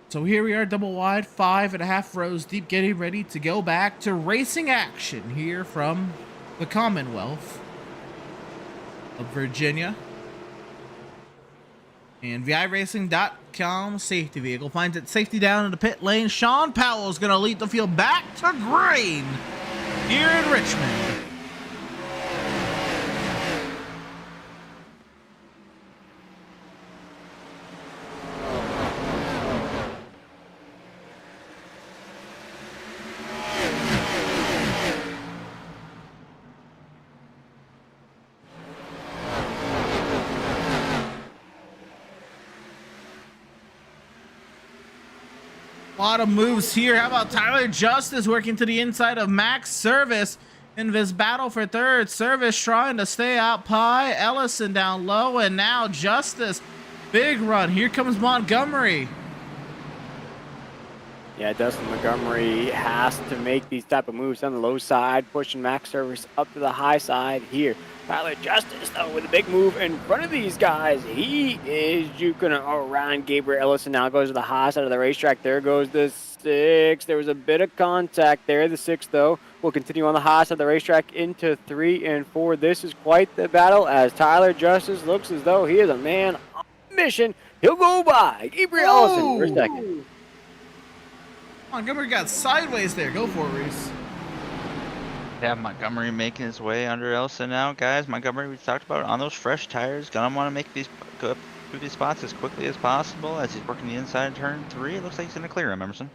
[SPEAKER 1] So here we are, double wide, 5.5 rows deep, getting ready to go back to racing action here from the Commonwealth of Virginia. And iRacing.com safety vehicle finds its safety down in the pit lane. Sean Powell is going to lead the field back to green here in Richmond. A lot of moves here. How about Tyler Justice working to the inside of Max Service in this battle for third? Service trying to stay out high. Ellison down low, and now Justice. Big run. Here comes Montgomery.
[SPEAKER 2] Yeah, Dustin Montgomery has to make these type of moves on the low side, pushing Max Service up to the high side here. Tyler Justice, though, with a big move in front of these guys. He is juking around Gabriel Ellison. Now goes to the high side of the racetrack. There goes the 6. There was a bit of contact there. The 6, though, will continue on the high side of the racetrack into 3 and 4. This is quite the battle as Tyler Justice looks as though he is a man on a mission. He'll go by Gabriel Ellison for a second.
[SPEAKER 1] Montgomery got sideways there. Go for it, Reese.
[SPEAKER 3] Yeah, Montgomery making his way under Ellison now, guys. Montgomery, we talked about on those fresh tires. Gonna want to make these go up through these spots as quickly as possible as he's working the inside in turn 3. It looks like he's gonna clear him, Emerson.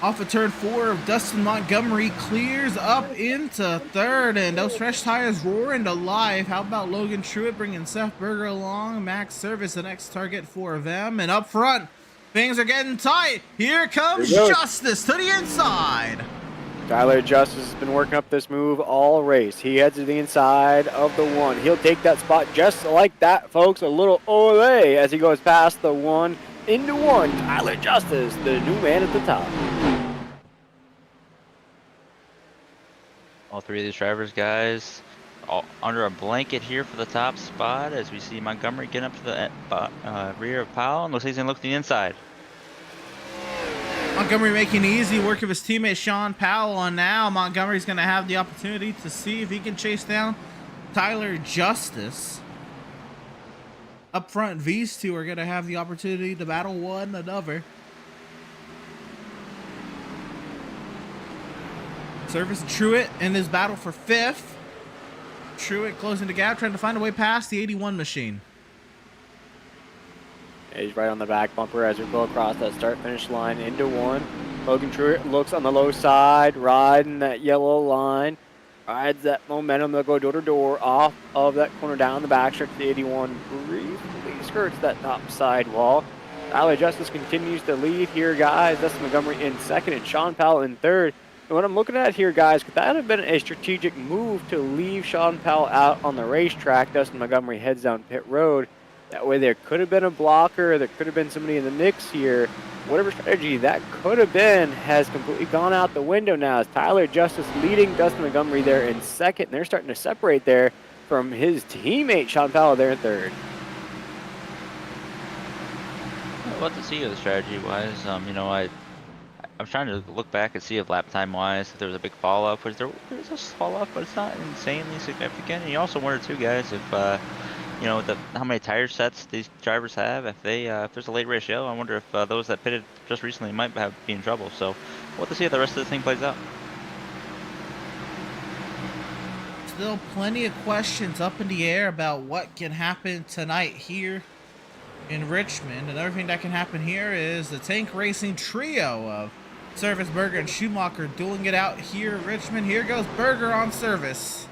[SPEAKER 1] Off of turn 4, Dustin Montgomery clears up into third, and those fresh tires roar into life. How about Logan Truitt bringing Seth Berger along? Max Service, the next target for them. And up front, things are getting tight. Here comes Justice to the inside.
[SPEAKER 2] Tyler Justice has been working up this move all race. He heads to the inside of the 1. He'll take that spot just like that, folks. A little ole as he goes past the 1 into 1. Tyler Justice, the new man at the top.
[SPEAKER 3] All 3 of these drivers, guys, all under a blanket here for the top spot as we see Montgomery getting up to the rear of Powell, and looks like he's going to look to the inside.
[SPEAKER 1] Montgomery making easy work of his teammate Sean Powell, and now Montgomery's going to have the opportunity to see if he can chase down Tyler Justice. Up front, these two are going to have the opportunity to battle one another. Service Truitt in this battle for 5th. Truitt closing the gap, trying to find a way past the 81 machine.
[SPEAKER 2] He's right on the back bumper as we go across that start-finish line into 1. Logan Truitt looks on the low side, riding that yellow line. Rides that momentum. They'll go door-to-door off of that corner down the backstretch. The 81 briefly skirts that top side wall. Tyler Justice continues to lead here, guys. Dustin Montgomery in 2nd and Sean Powell in 3rd. And what I'm looking at here, guys, could that have been a strategic move to leave Sean Powell out on the racetrack? Dustin Montgomery heads down pit road. That way there could have been a blocker. There could have been somebody in the mix here. Whatever strategy that could have been has completely gone out the window now. As Tyler Justice leading Dustin Montgomery there in 2nd. And they're starting to separate there from his teammate, Sean Powell, there in 3rd.
[SPEAKER 3] What to see of the strategy-wise, I'm trying to look back and see if lap time-wise, if there was a big fall-off. There's a fall-off, but it's not insanely significant. And you also wonder, too, guys, if, how many tire sets these drivers have. If there's a late ratio, I wonder if those that pitted just recently might be in trouble. So we'll have to see how the rest of the thing plays out.
[SPEAKER 1] Still plenty of questions up in the air about what can happen tonight here in Richmond. Another thing that can happen here is the tank racing trio of Service, Berger, and Schumacher dueling it out here in Richmond. Here goes Berger on Service.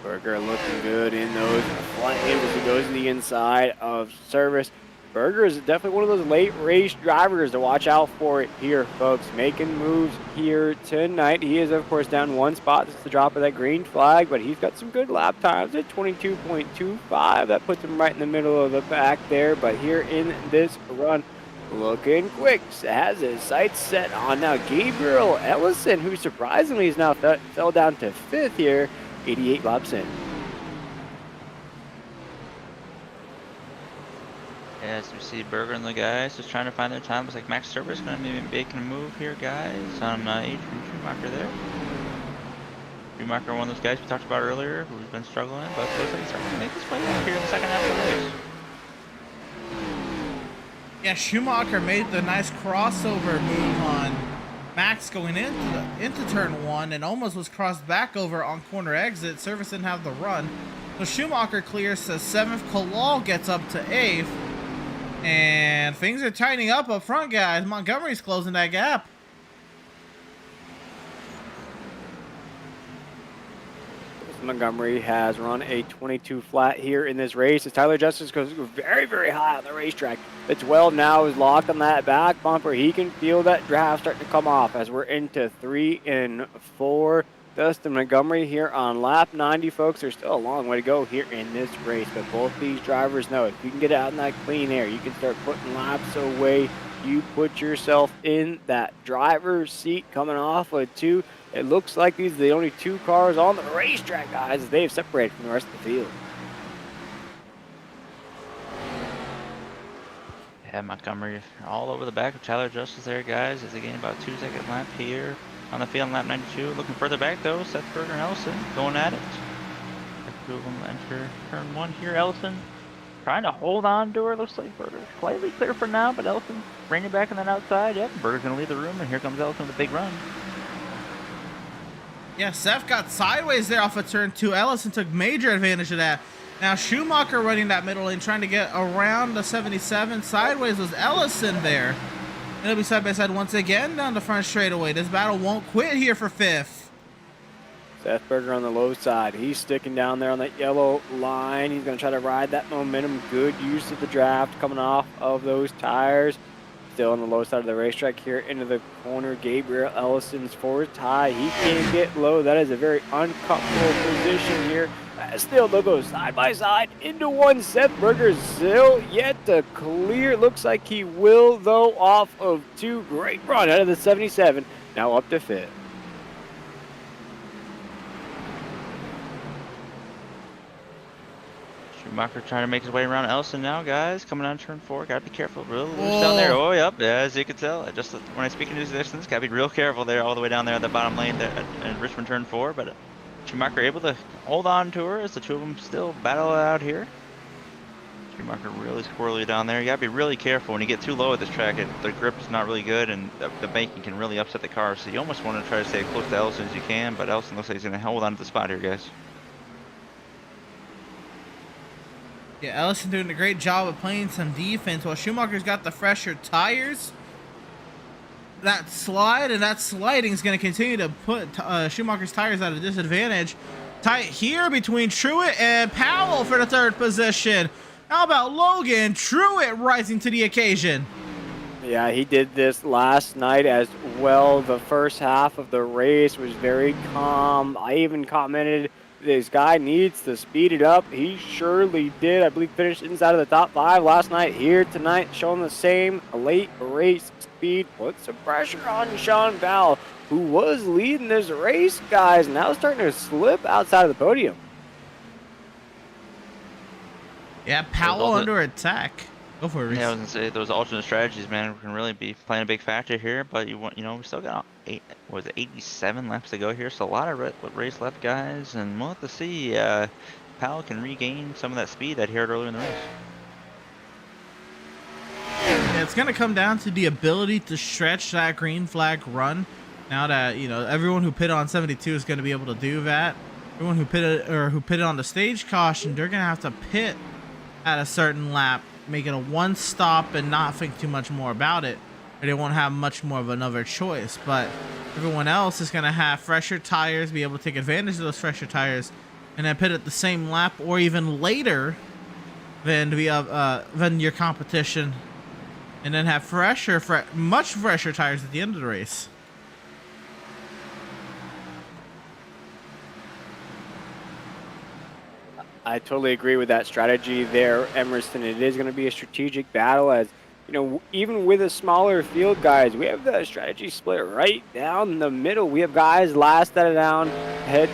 [SPEAKER 2] Berger looking good in those flames as he goes to the inside of Service. Berger is definitely one of those late race drivers to watch out for here, folks. Making moves here tonight. He is, of course, down 1 spot. This is the drop of that green flag, but he's got some good lap times at 22.25. That puts him right in the middle of the pack there. But here in this run, looking quick, has his sights set on now Gabriel Ellison, who surprisingly is now fell down to 5th here, 88 laps in.
[SPEAKER 3] As we see Berger and the guys just trying to find their time. Looks like Max Service going to be making a move here, guys, on Adrian Schumacher there. Schumacher, one of those guys we talked about earlier, who's been struggling, but looks like he's starting to make his way up here in the second half of the race.
[SPEAKER 1] Yeah, Schumacher made the nice crossover move on Max going into turn 1 and almost was crossed back over on corner exit. Service didn't have the run. So Schumacher clears to 7th. Kalal gets up to 8th. And things are tightening up front, guys. Montgomery's closing that gap.
[SPEAKER 2] Montgomery has run a 22 flat here in this race as Tyler Justice goes very, very high on the racetrack. The 12 now is locked on that back bumper. He can feel that draft starting to come off as we're into 3 and 4. Dustin Montgomery here on lap 90, folks. There's still a long way to go here in this race, but both these drivers know if you can get out in that clean air, you can start putting laps away. You put yourself in that driver's seat coming off of 2. It looks like these are the only 2 cars on the racetrack, guys, as they've separated from the rest of the field.
[SPEAKER 3] Yeah, Montgomery all over the back of Tyler Justice there, guys, as they gain about 2-second lap here on the field on lap 92. Looking further back, though, Seth Berger and Ellison going at it. The 2 of them enter turn 1 here. Ellison trying to hold on to her. Looks like Berger slightly clear for now, but Ellison bringing it back on that outside. Yep, Berger's going to leave the room, and here comes Ellison with a big run.
[SPEAKER 1] Yeah, Seth got sideways there off of turn 2. Ellison took major advantage of that. Now Schumacher running that middle lane, trying to get around the 77. Sideways was Ellison there. It'll be side by side once again down the front straightaway. This battle won't quit here for 5th.
[SPEAKER 2] Seth Berger on the low side. He's sticking down there on that yellow line. He's going to try to ride that momentum. Good use of the draft coming off of those tires. Still on the low side of the racetrack here into the corner. Gabriel Ellison's forward tie. He can't get low. That is a very uncomfortable position here. Still, they'll go side by side into one. Seth Berger still yet to clear. Looks like he will, though, off of 2. Great run out of the 77. Now up to 5th.
[SPEAKER 3] Schumacher trying to make his way around Ellison now, guys. Coming on turn 4. Gotta be careful. Real loose down there. Oh, yep. Yeah, as you can tell. Just when I speak in news distance, gotta be real careful there all the way down there at the bottom lane there in Richmond turn 4. But Schumacher able to hold on to her as the 2 of them still battle it out here. Schumacher really squirrely down there. You gotta be really careful when you get too low at this track. The grip is not really good, and the banking can really upset the car. So you almost want to try to stay as close to Ellison as you can. But Ellison looks like he's gonna hold on to the spot here, guys.
[SPEAKER 1] Yeah, Ellison doing a great job of playing some defense while Schumacher's got the fresher tires. That slide and that sliding is going to continue to put Schumacher's tires at a disadvantage. Tight here between Truett and Powell for the 3rd position. How about Logan Truett rising to the occasion?
[SPEAKER 2] Yeah, he did this last night as well. The first half of the race was very calm. I even commented, this guy needs to speed it up. He surely did. I believe finished inside of the top 5 last night. Here tonight, showing the same late race speed. Put some pressure on Sean Powell, who was leading this race, guys. Now starting to slip outside of the podium.
[SPEAKER 1] Yeah, Powell under attack. Go for it, Reese.
[SPEAKER 3] Yeah, I was gonna say those alternate strategies, man, can really be playing a big factor here. But we still got 87 laps to go here, so a lot of race left, guys, and we'll have to see Powell can regain some of that speed that he had earlier in the race.
[SPEAKER 1] Yeah, it's gonna come down to the ability to stretch that green flag run. Now that everyone who pitted on 72 is gonna be able to do that. Everyone who pitted on the stage caution, they're gonna have to pit at a certain lap, make it a 1 stop and not think too much more about it, or they won't have much more of another choice. But everyone else is going to have fresher tires, be able to take advantage of those fresher tires, and then pit at the same lap or even later than your competition, and then have much fresher tires at the end of the race.
[SPEAKER 2] I totally agree with that strategy there, Emerson. It is going to be a strategic battle as, even with a smaller field, guys, we have the strategy split right down the middle. We have guys last headed down, pit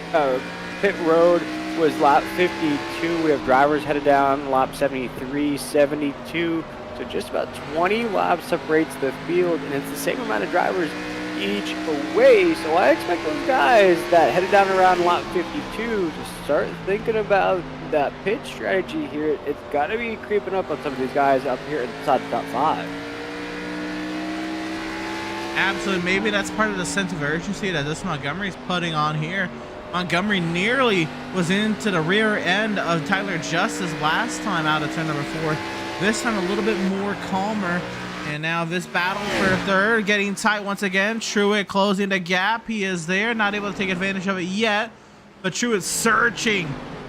[SPEAKER 2] road was lap 52. We have drivers headed down lap 73, 72. So just about 20 laps separates the field, and it's the same amount of drivers each way. So I expect those guys that headed down around lap 52 to start thinking about that pit strategy here. It's got to be creeping up on some of these guys up here inside the top 5.
[SPEAKER 1] Absolutely. Maybe that's part of the sense of urgency that this Montgomery's putting on here. Montgomery nearly was into the rear end of Tyler Justice last time out of turn number 4. This time a little bit more calmer. And now this battle for third getting tight once again. Truitt closing the gap. He is there, not able to take advantage of it yet. But Truitt searching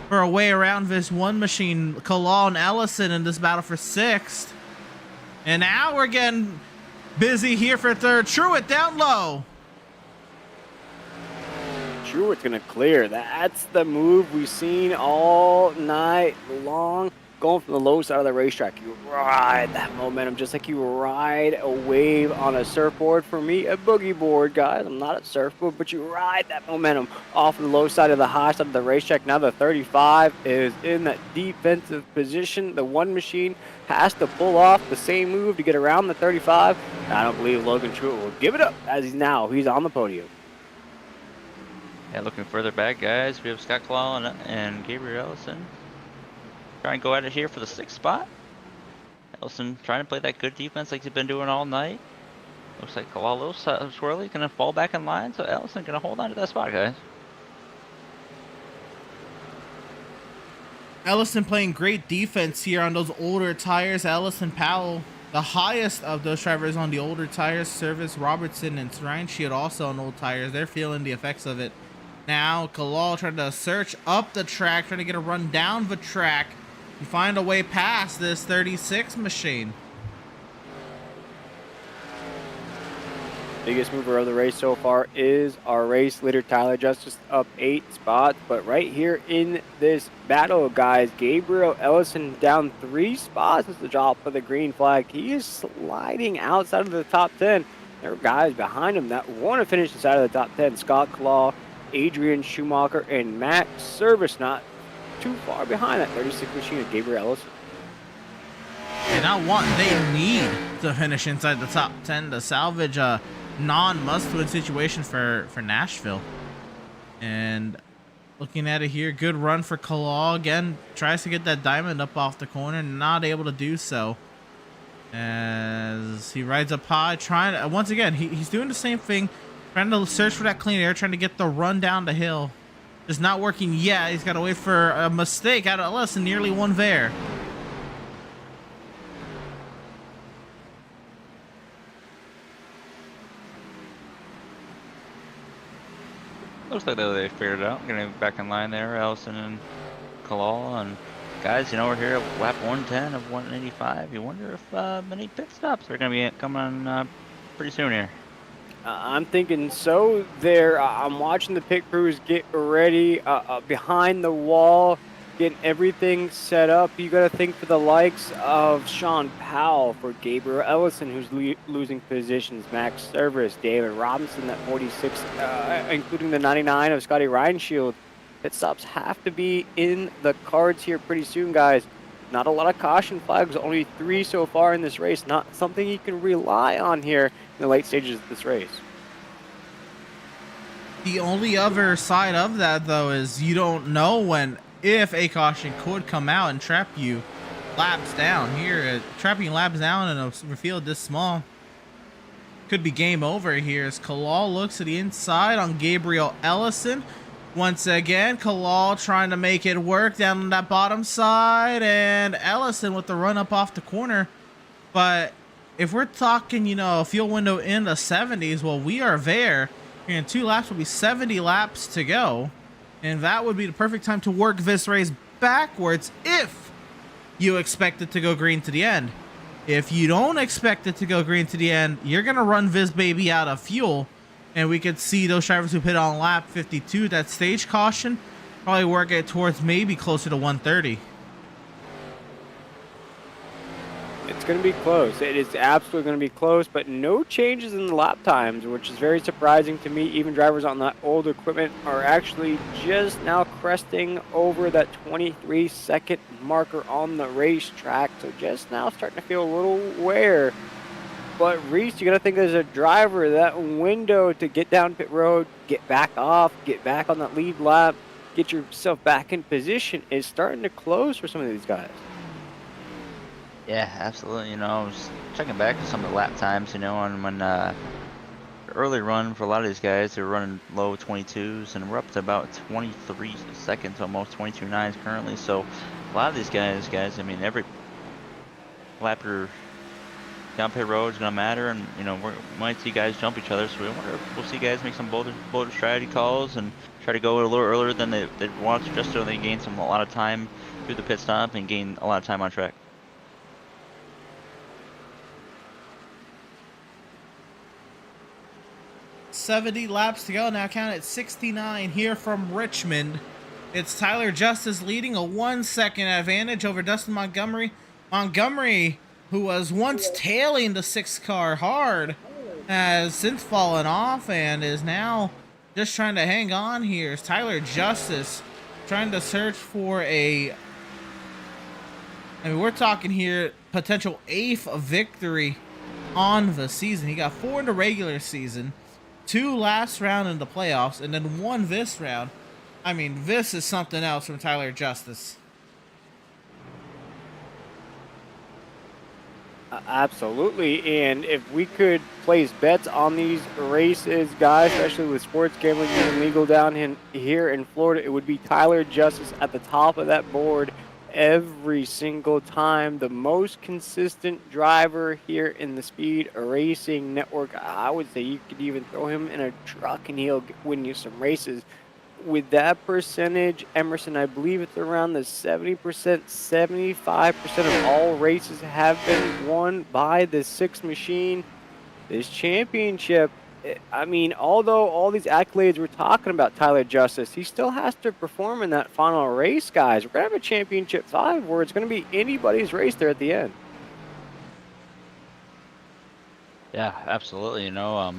[SPEAKER 1] for a way around this one machine. Kalal and Ellison in this battle for 6th. And now we're getting busy here for third. Truitt down low.
[SPEAKER 2] Truitt's gonna clear. That's the move we've seen all night long. Going from the low side of the racetrack, you ride that momentum just like you ride a wave on a surfboard. For me, a boogie board, guys. I'm not a surfboard, but you ride that momentum off the low side of the high side of the racetrack. Now the 35 is in that defensive position. The one machine has to pull off the same move to get around the 35. I don't believe Logan Truitt will give it up as he's on the podium.
[SPEAKER 3] Yeah, looking further back, guys, we have Scott Claw and Gabriel Ellison. Trying to go at it here for the 6th spot. Ellison trying to play that good defense like he's been doing all night. Looks like Claw a little swirly, gonna fall back in line, so Ellison gonna hold on to that spot, guys.
[SPEAKER 1] Ellison playing great defense here on those older tires. Ellison Powell, the highest of those drivers on the older tires. Service, Robertson, and Ryan Shield also on old tires. They're feeling the effects of it. Now, Kalal trying to search up the track, trying to get a run down the track and find a way past this 36 machine.
[SPEAKER 2] Biggest mover of the race so far is our race leader, Tyler Justice, up 8 spots. But right here in this battle, guys, Gabriel Ellison down 3 spots as the drop for the green flag. He is sliding outside of the top 10. There are guys behind him that want to finish inside of the top 10. Scott Claw, Adrian Schumacher, and Max Service not too far behind that 36 machine of Gabriel Ellison.
[SPEAKER 1] They need to finish inside the top 10 to salvage a non-must-win situation for Nashville. And looking at it here, good run for Kalal. Again, tries to get that diamond up off the corner, not able to do so. As he rides up high, trying to, once again, he's doing the same thing, trying to search for that clean air, trying to get the run down the hill. It's not working yet. He's got to wait for a mistake out of less than nearly one there.
[SPEAKER 3] Looks like they figured it out. Getting back in line there, Ellison and Kalal. And guys, we're here at lap 110 of 185. You wonder if many pit stops are going to be coming pretty soon here.
[SPEAKER 2] I'm thinking so there. I'm watching the pit crews get ready behind the wall, getting everything set up. You got to think for the likes of Sean Powell, for Gabriel Ellison, who's losing positions, Max Service, David Robinson, that 46, including the 99 of Scotty Reinshield. Pit stops have to be in the cards here pretty soon, guys. Not a lot of caution flags, only 3 so far in this race. Not something you can rely on here in the late stages of this race.
[SPEAKER 1] The only other side of that, though, is you don't know if a caution could come out and trap you laps down here. Trapping laps down in a field this small could be game over here as Kalal looks to the inside on Gabriel Ellison. Once again, Kalal trying to make it work down on that bottom side, and Ellison with the run up off the corner. But if we're talking, a fuel window in the 70s, well, we are there. And 2 laps will be 70 laps to go. And that would be the perfect time to work this race backwards if you expect it to go green to the end. If you don't expect it to go green to the end, you're going to run this baby out of fuel. And we could see those drivers who hit on lap 52, that stage caution, probably work it towards maybe closer to 130.
[SPEAKER 2] It's going to be close. It is absolutely going to be close, but no changes in the lap times, which is very surprising to me. Even drivers on that old equipment are actually just now cresting over that 23-second marker on the racetrack. So just now starting to feel a little wear But Reese, you got to think as a driver, that window to get down pit road, get back off, get back on that lead lap, get yourself back in position is starting to close for some of these guys.
[SPEAKER 3] Yeah, absolutely. You know, I was checking back to some of the lap times, you know, on when early run for a lot of these guys, they were running low 22s, and we're up to about 23 seconds, almost 22.9s currently. So a lot of these guys, I mean, every lap you're down pit road is gonna matter, and you know we might see guys jump each other. So we'll see guys make some bolder strategy calls and try to go a little earlier than they want to, just so they gain a lot of time through the pit stop and gain a lot of time on track.
[SPEAKER 1] .70 laps to go now, count at 69 here from Richmond. It's Tyler Justice leading, a 1 second advantage over Dustin Montgomery. Montgomery, who was once tailing the 6 car hard, has since fallen off and is now just trying to hang on here. It's Tyler Justice trying to search for I mean, we're talking here potential 8th victory on the season. He got 4 in the regular season, 2 last round in the playoffs, and then 1 this round. I mean, this is something else from Tyler Justice.
[SPEAKER 2] Absolutely, and if we could place bets on these races, guys, especially with sports gambling being legal down here in Florida, it would be Tyler Justice at the top of that board every single time. The most consistent driver here in the Speed Racing Network. I would say you could even throw him in a truck and he'll win you some races. With that percentage, Emerson, I believe it's around the 70%, 75% of all races have been won by the 6 machine. This championship, I mean, although all these accolades we're talking about Tyler Justice, he still has to perform in that final race, guys. We're going to have a championship 5 where it's going to be anybody's race there at the end.
[SPEAKER 3] Yeah, absolutely. You know,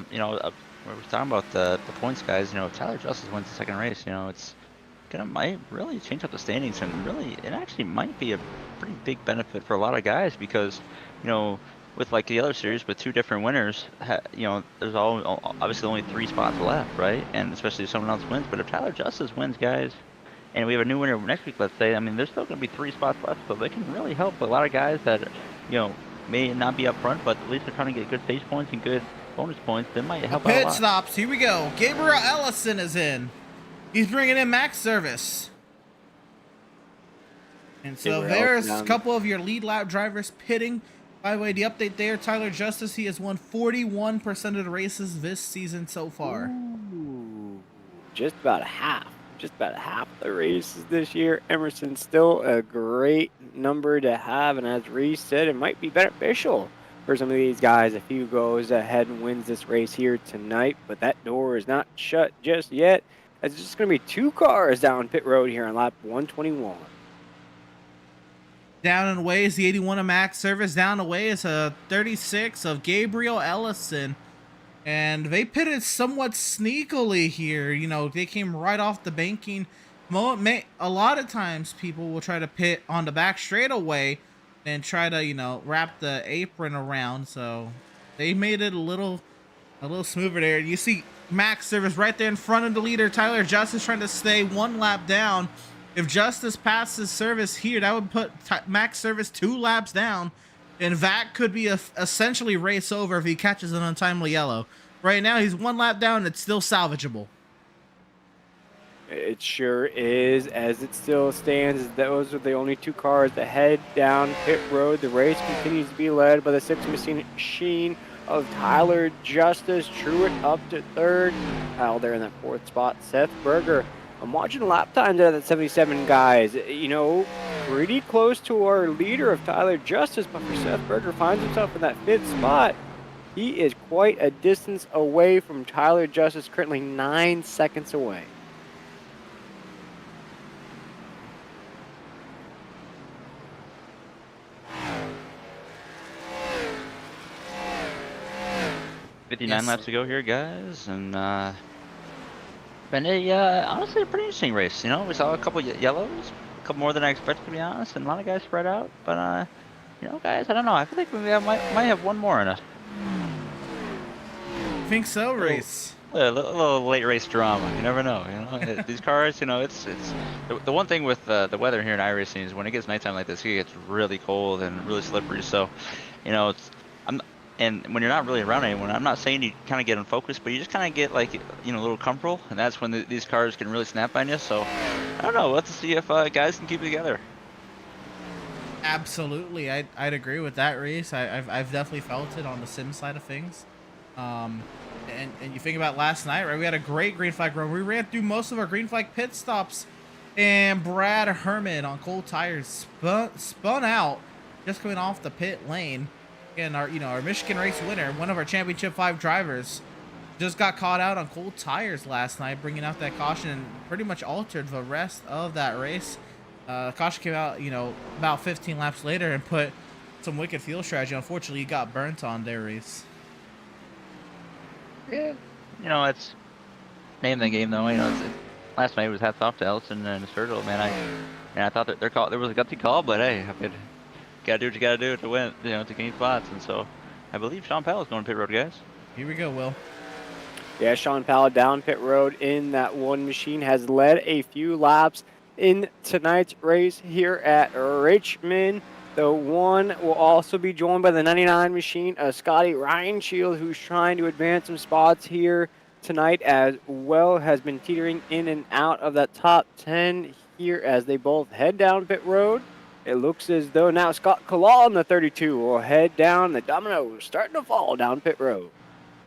[SPEAKER 3] we're talking about the points, guys. You know, if Tyler Justice wins the second race, you know, it's might really change up the standings, and really, it actually might be a pretty big benefit for a lot of guys, because, you know, with like the other series with 2 different winners, you know, there's obviously only 3 spots left, right? And especially if someone else wins. But if Tyler Justice wins, guys, and we have a new winner next week, let's say, I mean, there's still going to be 3 spots left, so they can really help a lot of guys that, you know, may not be up front, but at least they're trying to get good stage points and good bonus points. That might help out a lot.
[SPEAKER 1] Pit stops. Here we go. Gabriel Ellison is in. He's bringing in max service. And so there's a couple of your lead lap drivers pitting. By the way, the update there, Tyler Justice, he has won 41% of the races this season so far.
[SPEAKER 2] Ooh, just about half the races this year. Emerson, still a great number to have, and as Reese said, it might be beneficial for some of these guys if he goes ahead and wins this race here tonight. But that door is not shut just yet, as it's just going to be 2 cars down pit road here on lap 121.
[SPEAKER 1] Down and away is the 81 of max service. Down and away is a 36 of Gabriel Ellison. And they pitted somewhat sneakily here. You know, they came right off the banking. A lot of times people will try to pit on the back straightaway and try to, you know, wrap the apron around. So they made it a little smoother there. You see max service right there in front of the leader. Tyler Justice trying to stay 1 lap down. If Justice passes service here, that would put max service 2 laps down, and that could be essentially race over if he catches an untimely yellow. Right now, he's 1 lap down, and it's still salvageable.
[SPEAKER 2] It sure is. As it still stands, those are the only 2 cars that head down pit road. The race continues to be led by the 6 machine of Tyler Justice. Truitt up to 3rd. Kyle there in that 4th spot. Seth Berger. I'm watching lap times out of that 77, guys. You know, pretty close to our leader of Tyler Justice, but for Seth Berger finds himself in that 5th spot. He is quite a distance away from Tyler Justice, currently 9 seconds away.
[SPEAKER 3] Yes. 59 laps to go here, guys, and been honestly a pretty interesting race. You know, we saw a couple yellows, a couple more than I expected, to be honest, and a lot of guys spread out. But you know, guys, I don't know. I feel like we might have one more in us.
[SPEAKER 1] think so, Reese?
[SPEAKER 3] A little late race drama. You never know. These cars. It's the one thing with the weather here in iRacing is when it gets nighttime like this, it gets really cold and really slippery. So, and when you're not really around anyone, I'm not saying you kind of get unfocused, but you just kind of get like a little comfortable, and that's when these cars can really snap on you. So, I don't know. Let's see if guys can keep it together.
[SPEAKER 1] Absolutely, I'd agree with that, Reese. I've definitely felt it on the sim side of things. And you think about last night, right? We had a great green flag run. We ran through most of our green flag pit stops, and Brad Herman on cold tires spun out just coming off the pit lane. And our Michigan race winner, one of our Championship 5 drivers, just got caught out on cold tires last night, bringing out that caution and pretty much altered the rest of that race. Caution came out, about 15 laps later and put some wicked fuel strategy. Unfortunately, he got burnt on their race.
[SPEAKER 3] Yeah. It's name of the game though. Last night was hats off to Ellison and Sturgill, man. I thought that there was a gutsy call, but hey, gotta do what you gotta do to win, to gain spots. And so, I believe Sean Powell is going to pit road, guys.
[SPEAKER 1] Here we go, Will.
[SPEAKER 2] Yeah, Sean Powell down pit road in that one machine, has led a few laps in tonight's race here at Richmond. The one will also be joined by the 99 machine, Scotty Reinshield, who's trying to advance some spots here tonight as well, has been teetering in and out of that top 10 here as they both head down pit road. It looks as though now Scott Kalal in the 32 will head down. The dominoes starting to fall down pit road.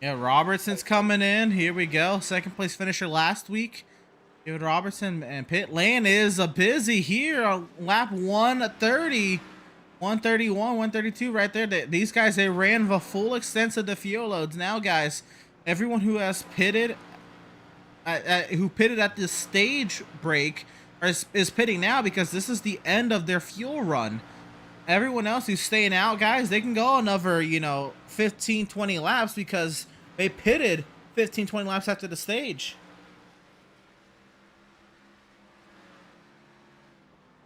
[SPEAKER 1] Yeah, Robertson's coming in. Here we go. Second place finisher last week. David Robertson, and pit lane is busy here on lap 130, 131, 132 right there. These guys, they ran the full extent of the fuel loads. Now, guys, everyone who has pitted, who pitted at this stage break is pitting now because this is the end of their fuel run. Everyone else who's staying out, guys, they can go another, 15, 20 laps because they pitted 15, 20 laps after the stage.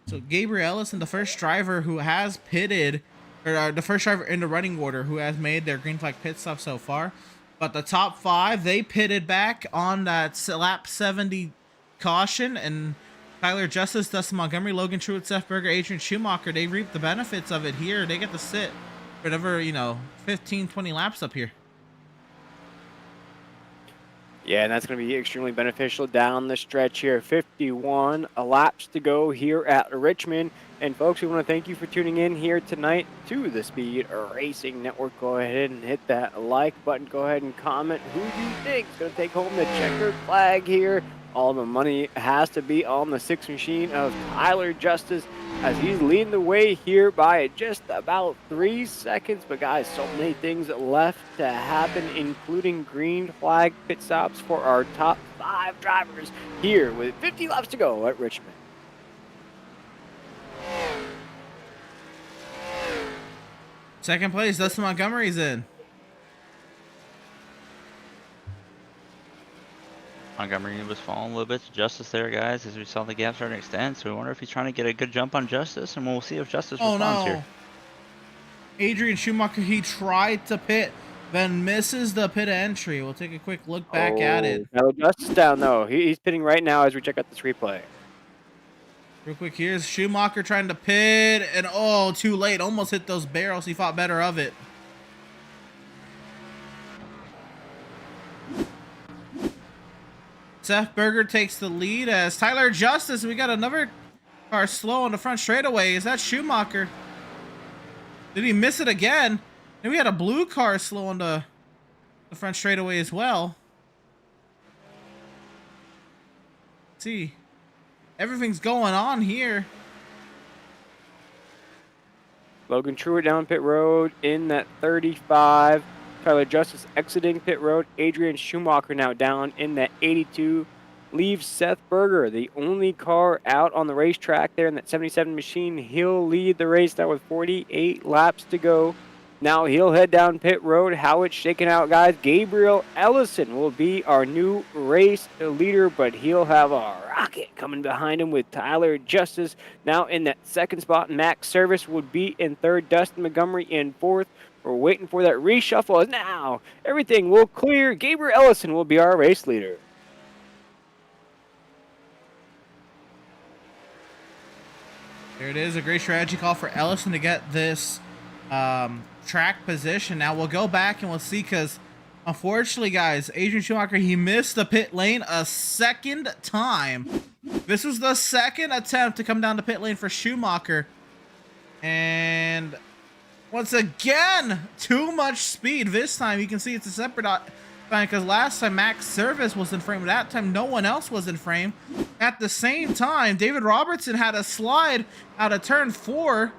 [SPEAKER 1] So Gabriel Ellison, the first driver who has pitted, or the first driver in the running order who has made their green flag pit stop so far. But the top 5, they pitted back on that lap 70 caution, and Tyler Justice, Dustin Montgomery, Logan Truitt, Seth Berger, Adrian Schumacher, they reap the benefits of it here. They get to sit for whatever, 15, 20 laps up here.
[SPEAKER 2] Yeah, and that's going to be extremely beneficial down the stretch here. 51 laps to go here at Richmond. And folks, we want to thank you for tuning in here tonight to the Speed Racing Network. Go ahead and hit that like button. Go ahead and comment who you think is going to take home the checkered flag here. All the money has to be on the 6 machine of Tyler Justice as he's leading the way here by just about 3 seconds. But guys, so many things left to happen, including green flag pit stops for our top 5 drivers here with 50 laps to go at Richmond.
[SPEAKER 1] Second place, Dustin Montgomery's in.
[SPEAKER 3] Montgomery was falling a little bit to Justice there, guys, as we saw the gap starting to extend. So we wonder if he's trying to get a good jump on Justice, and we'll see if Justice responds here.
[SPEAKER 1] Adrian Schumacher, he tried to pit, then misses the pit entry. We'll take a quick look back at it.
[SPEAKER 2] No, Justice down, though. He's pitting right now as we check out this replay.
[SPEAKER 1] Real quick, here's Schumacher trying to pit, and too late. Almost hit those barrels. He thought better of it. Seth Berger takes the lead as Tyler Justice. We got another car slow on the front straightaway. Is that Schumacher? Did he miss it again? And we had a blue car slow on the front straightaway as well. Let's see. Everything's going on here.
[SPEAKER 2] Logan Truitt down pit road in that 35. Tyler Justice exiting pit road. Adrian Schumacher now down in that 82. Leaves Seth Berger, the only car out on the racetrack there in that 77 machine. He'll lead the race now with 48 laps to go. Now he'll head down pit road. How it's shaking out, guys. Gabriel Ellison will be our new race leader, but he'll have a rocket coming behind him with Tyler Justice. Now in that second spot, Max Service would be in third. Dustin Montgomery in fourth. We're waiting for that reshuffle. As now everything will clear. Gabriel Ellison will be our race leader.
[SPEAKER 1] There it is, a great strategy call for Ellison to get this track position. Now we'll go back and we'll see, because unfortunately, guys, Adrian Schumacher, he missed the pit lane a second time. This was the second attempt to come down the pit lane for Schumacher. And once again, too much speed. This time you can see it's a separate because last time Max Service was in frame, but that time no one else was in frame. At the same time, David Robertson had a slide out of turn 4,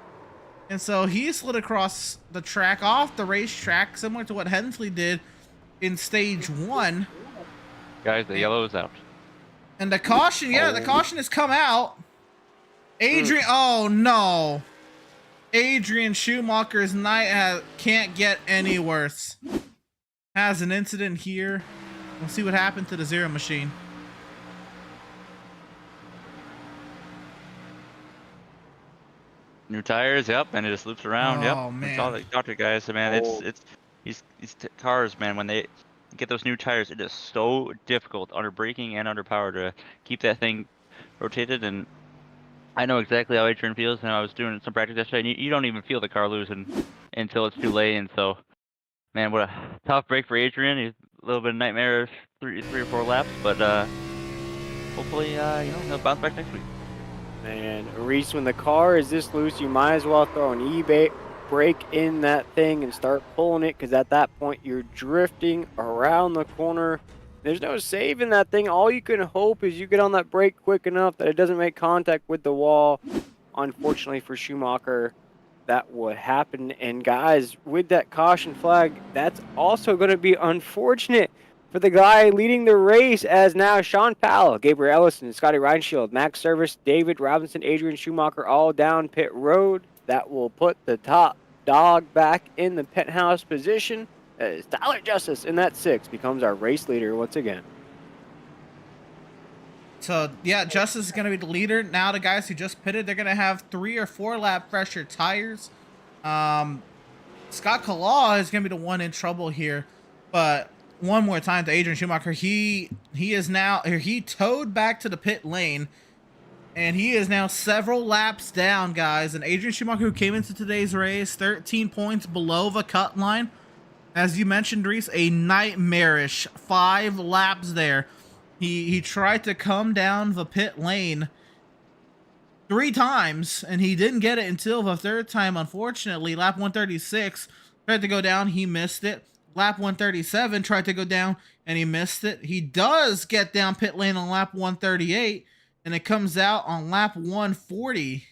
[SPEAKER 1] and so he slid across the track off the racetrack, similar to what Hensley did in stage 1.
[SPEAKER 5] Guys, the yellow is out.
[SPEAKER 1] And the caution, yeah, the caution has come out. Adrian, oh no. Adrian Schumacher's night can't get any worse. Has an incident here. We'll see what happened to the Zero machine.
[SPEAKER 5] New tires, yep, and it just loops around.
[SPEAKER 1] Oh,
[SPEAKER 5] Yep,
[SPEAKER 1] man.
[SPEAKER 5] that's all they got to, guys. Man, it's these cars, man. When they get those new tires, it is so difficult under braking and under power to keep that thing rotated. And I know exactly how Adrian feels. And I was doing some practice yesterday, and you don't even feel the car losing until it's too late. And so, man, what a tough break for Adrian. He's a little bit of nightmare, three or four laps, but hopefully, he'll bounce back next week.
[SPEAKER 2] And Reese, when the car is this loose, you might as well throw an eBay brake in that thing and start pulling it, because at that point you're drifting around the corner. There's no saving that thing. All you can hope is you get on that brake quick enough that it doesn't make contact with the wall. Unfortunately for Schumacher, that would happen. And guys, with that caution flag, that's also going to be unfortunate for the guy leading the race, as now Sean Powell, Gabriel Ellison, Scotty Reinshield, Max Service, David Robinson, Adrian Schumacher all down pit road. That will put the top dog back in the penthouse position, as Tyler Justice in that 6 becomes our race leader once again.
[SPEAKER 1] So, yeah, Justice is going to be the leader. Now the guys who just pitted, they're going to have 3 or 4 lap fresher tires. Scott Kalaw is going to be the one in trouble here. But one more time to Adrian Schumacher. He towed back to the pit lane, and he is now several laps down, guys. And Adrian Schumacher, who came into today's race 13 points below the cut line, as you mentioned, Reese, a nightmarish 5 laps there. He tried to come down the pit lane 3 times, and he didn't get it until the 3rd time, unfortunately. Lap 136, tried to go down, he missed it. Lap 137, tried to go down, and he missed it. He does get down pit lane on lap 138, and it comes out on lap 140,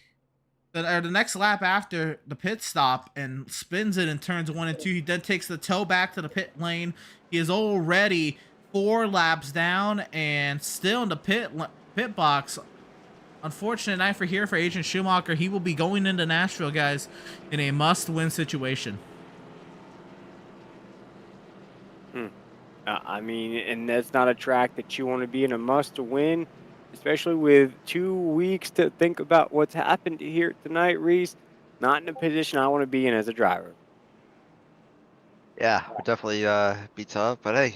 [SPEAKER 1] or the next lap after the pit stop, and spins it in turns 1 and 2. He then takes the tow back to the pit lane. He is already 4 laps down and still in the pit box. Unfortunate night for Adrian Schumacher. He will be going into Nashville, guys, in a must-win situation.
[SPEAKER 2] I mean, and that's not a track that you want to be in a must-win, especially with 2 weeks to think about what's happened here tonight, Reese. Not in a position I want to be in as a driver.
[SPEAKER 3] Yeah, would definitely be tough. But hey,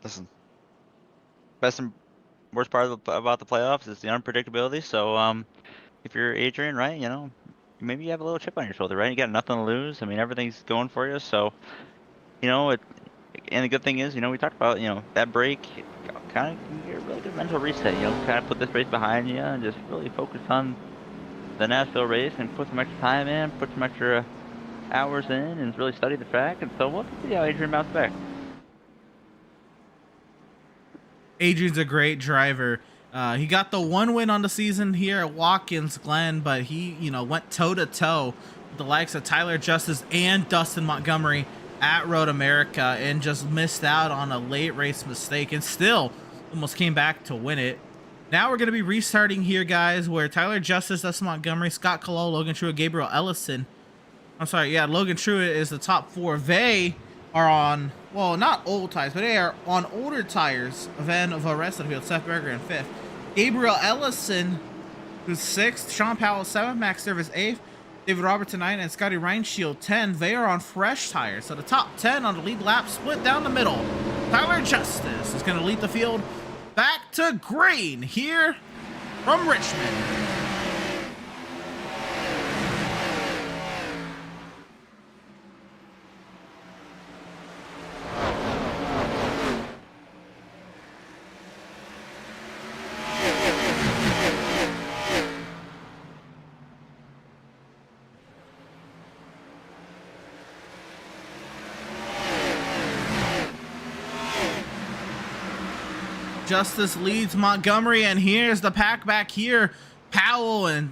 [SPEAKER 3] listen. Best and worst part about the playoffs is the unpredictability. So if you're Adrian, right, maybe you have a little chip on your shoulder, right? You got nothing to lose. I mean, everything's going for you. So, and the good thing is, we talked about, that break kind of get a really good mental reset. Kind of put this race behind you and just really focus on the Nashville race and put some extra time in, put some extra hours in, and really study the track. And so we'll see how Adrian bounces back.
[SPEAKER 1] Adrian's a great driver. He got the 1 win on the season here at Watkins Glen, but he, went toe-to-toe with the likes of Tyler Justice and Dustin Montgomery at Road America, and just missed out on a late race mistake, and still almost came back to win it. Now we're going to be restarting here, guys, where Tyler Justice, Dustin Montgomery, Scott Kalol, Logan True, Gabriel Ellison I'm sorry, yeah, Logan Truitt is the top 4. They are on, well, not old tires, but they are on older tires than the rest of the field. Seth Berger in 5th. Gabriel Ellison, who's 6th. Sean Powell 7th. Max Service 8th. David Robertson 9th. And Scotty Reinshield 10. They are on fresh tires. So the top 10 on the lead lap split down the middle. Tyler Justice is going to lead the field back to green here from Richmond. Justice leads Montgomery, and here's the pack back here. Powell and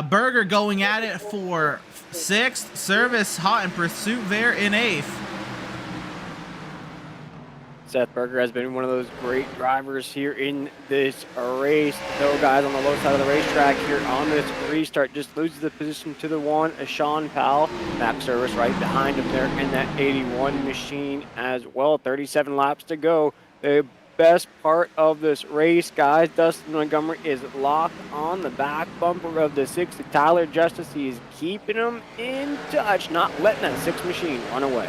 [SPEAKER 1] Berger going at it for 6th. Service hot in pursuit there in 8th.
[SPEAKER 2] Seth Berger has been one of those great drivers here in this race. Though, guys, on the low side of the racetrack here on this restart, just loses the position to the 1, Sean Powell. Max Service right behind him there in that 81 machine as well. 37 laps to go. The best part of this race, guys, Dustin Montgomery is locked on the back bumper of the 6. Tyler Justice, he is keeping him in touch, not letting that 6 machine run away.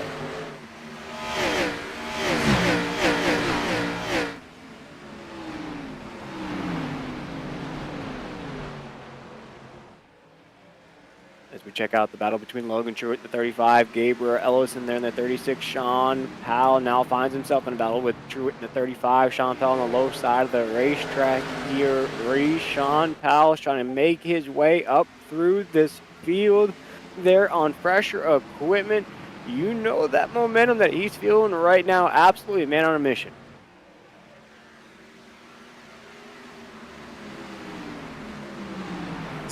[SPEAKER 2] As we check out the battle between Logan Truitt, the 35, Gabriel Ellison there in the 36, Sean Powell now finds himself in a battle with Truitt in the 35, Sean Powell on the low side of the racetrack here. Sean Powell is trying to make his way up through this field there on fresher equipment. You know that momentum that he's feeling right now, absolutely a man on a mission.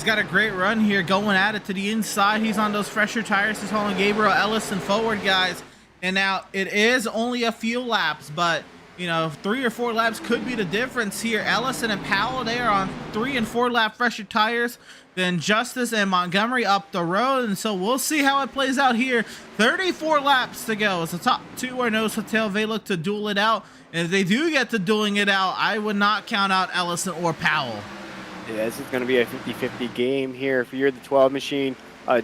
[SPEAKER 1] Got a great run here, going at it to the inside. He's on those fresher tires. He's hauling Gabriel Ellison forward, guys. And now it is only a few laps, but you know, 3 or 4 laps could be the difference here. Ellison and Powell, they are on 3 and 4 lap fresher tires. Then Justice and Montgomery up the road, and so we'll see how it plays out here. 34 laps to go. As the top 2 are nose to tail, they look to duel it out. And if they do get to dueling it out, I would not count out Ellison or Powell.
[SPEAKER 2] Yeah, this is going to be a 50-50 game here. If you're the 12 machine,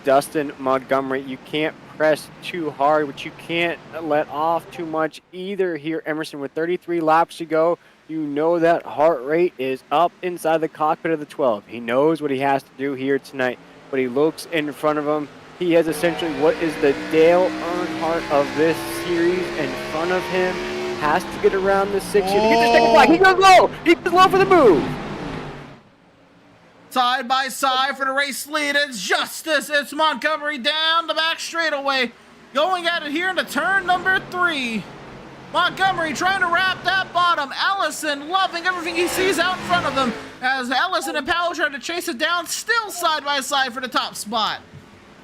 [SPEAKER 2] Dustin Montgomery, you can't press too hard, but you can't let off too much either here, Emerson. With 33 laps to go, you know that heart rate is up inside the cockpit of the 12. He knows what he has to do here tonight, but he looks in front of him. He has essentially what is the Dale Earnhardt of this series in front of him. Has to get around the 6 here to get the second block. He goes low. He goes low for the move.
[SPEAKER 1] Side by side for the race lead, it's Justice. It's Montgomery down the back straightaway. Going at it here into turn number 3. Montgomery trying to wrap that bottom. Ellison loving everything he sees out in front of him as Ellison and Powell trying to chase it down, still side by side for the top spot.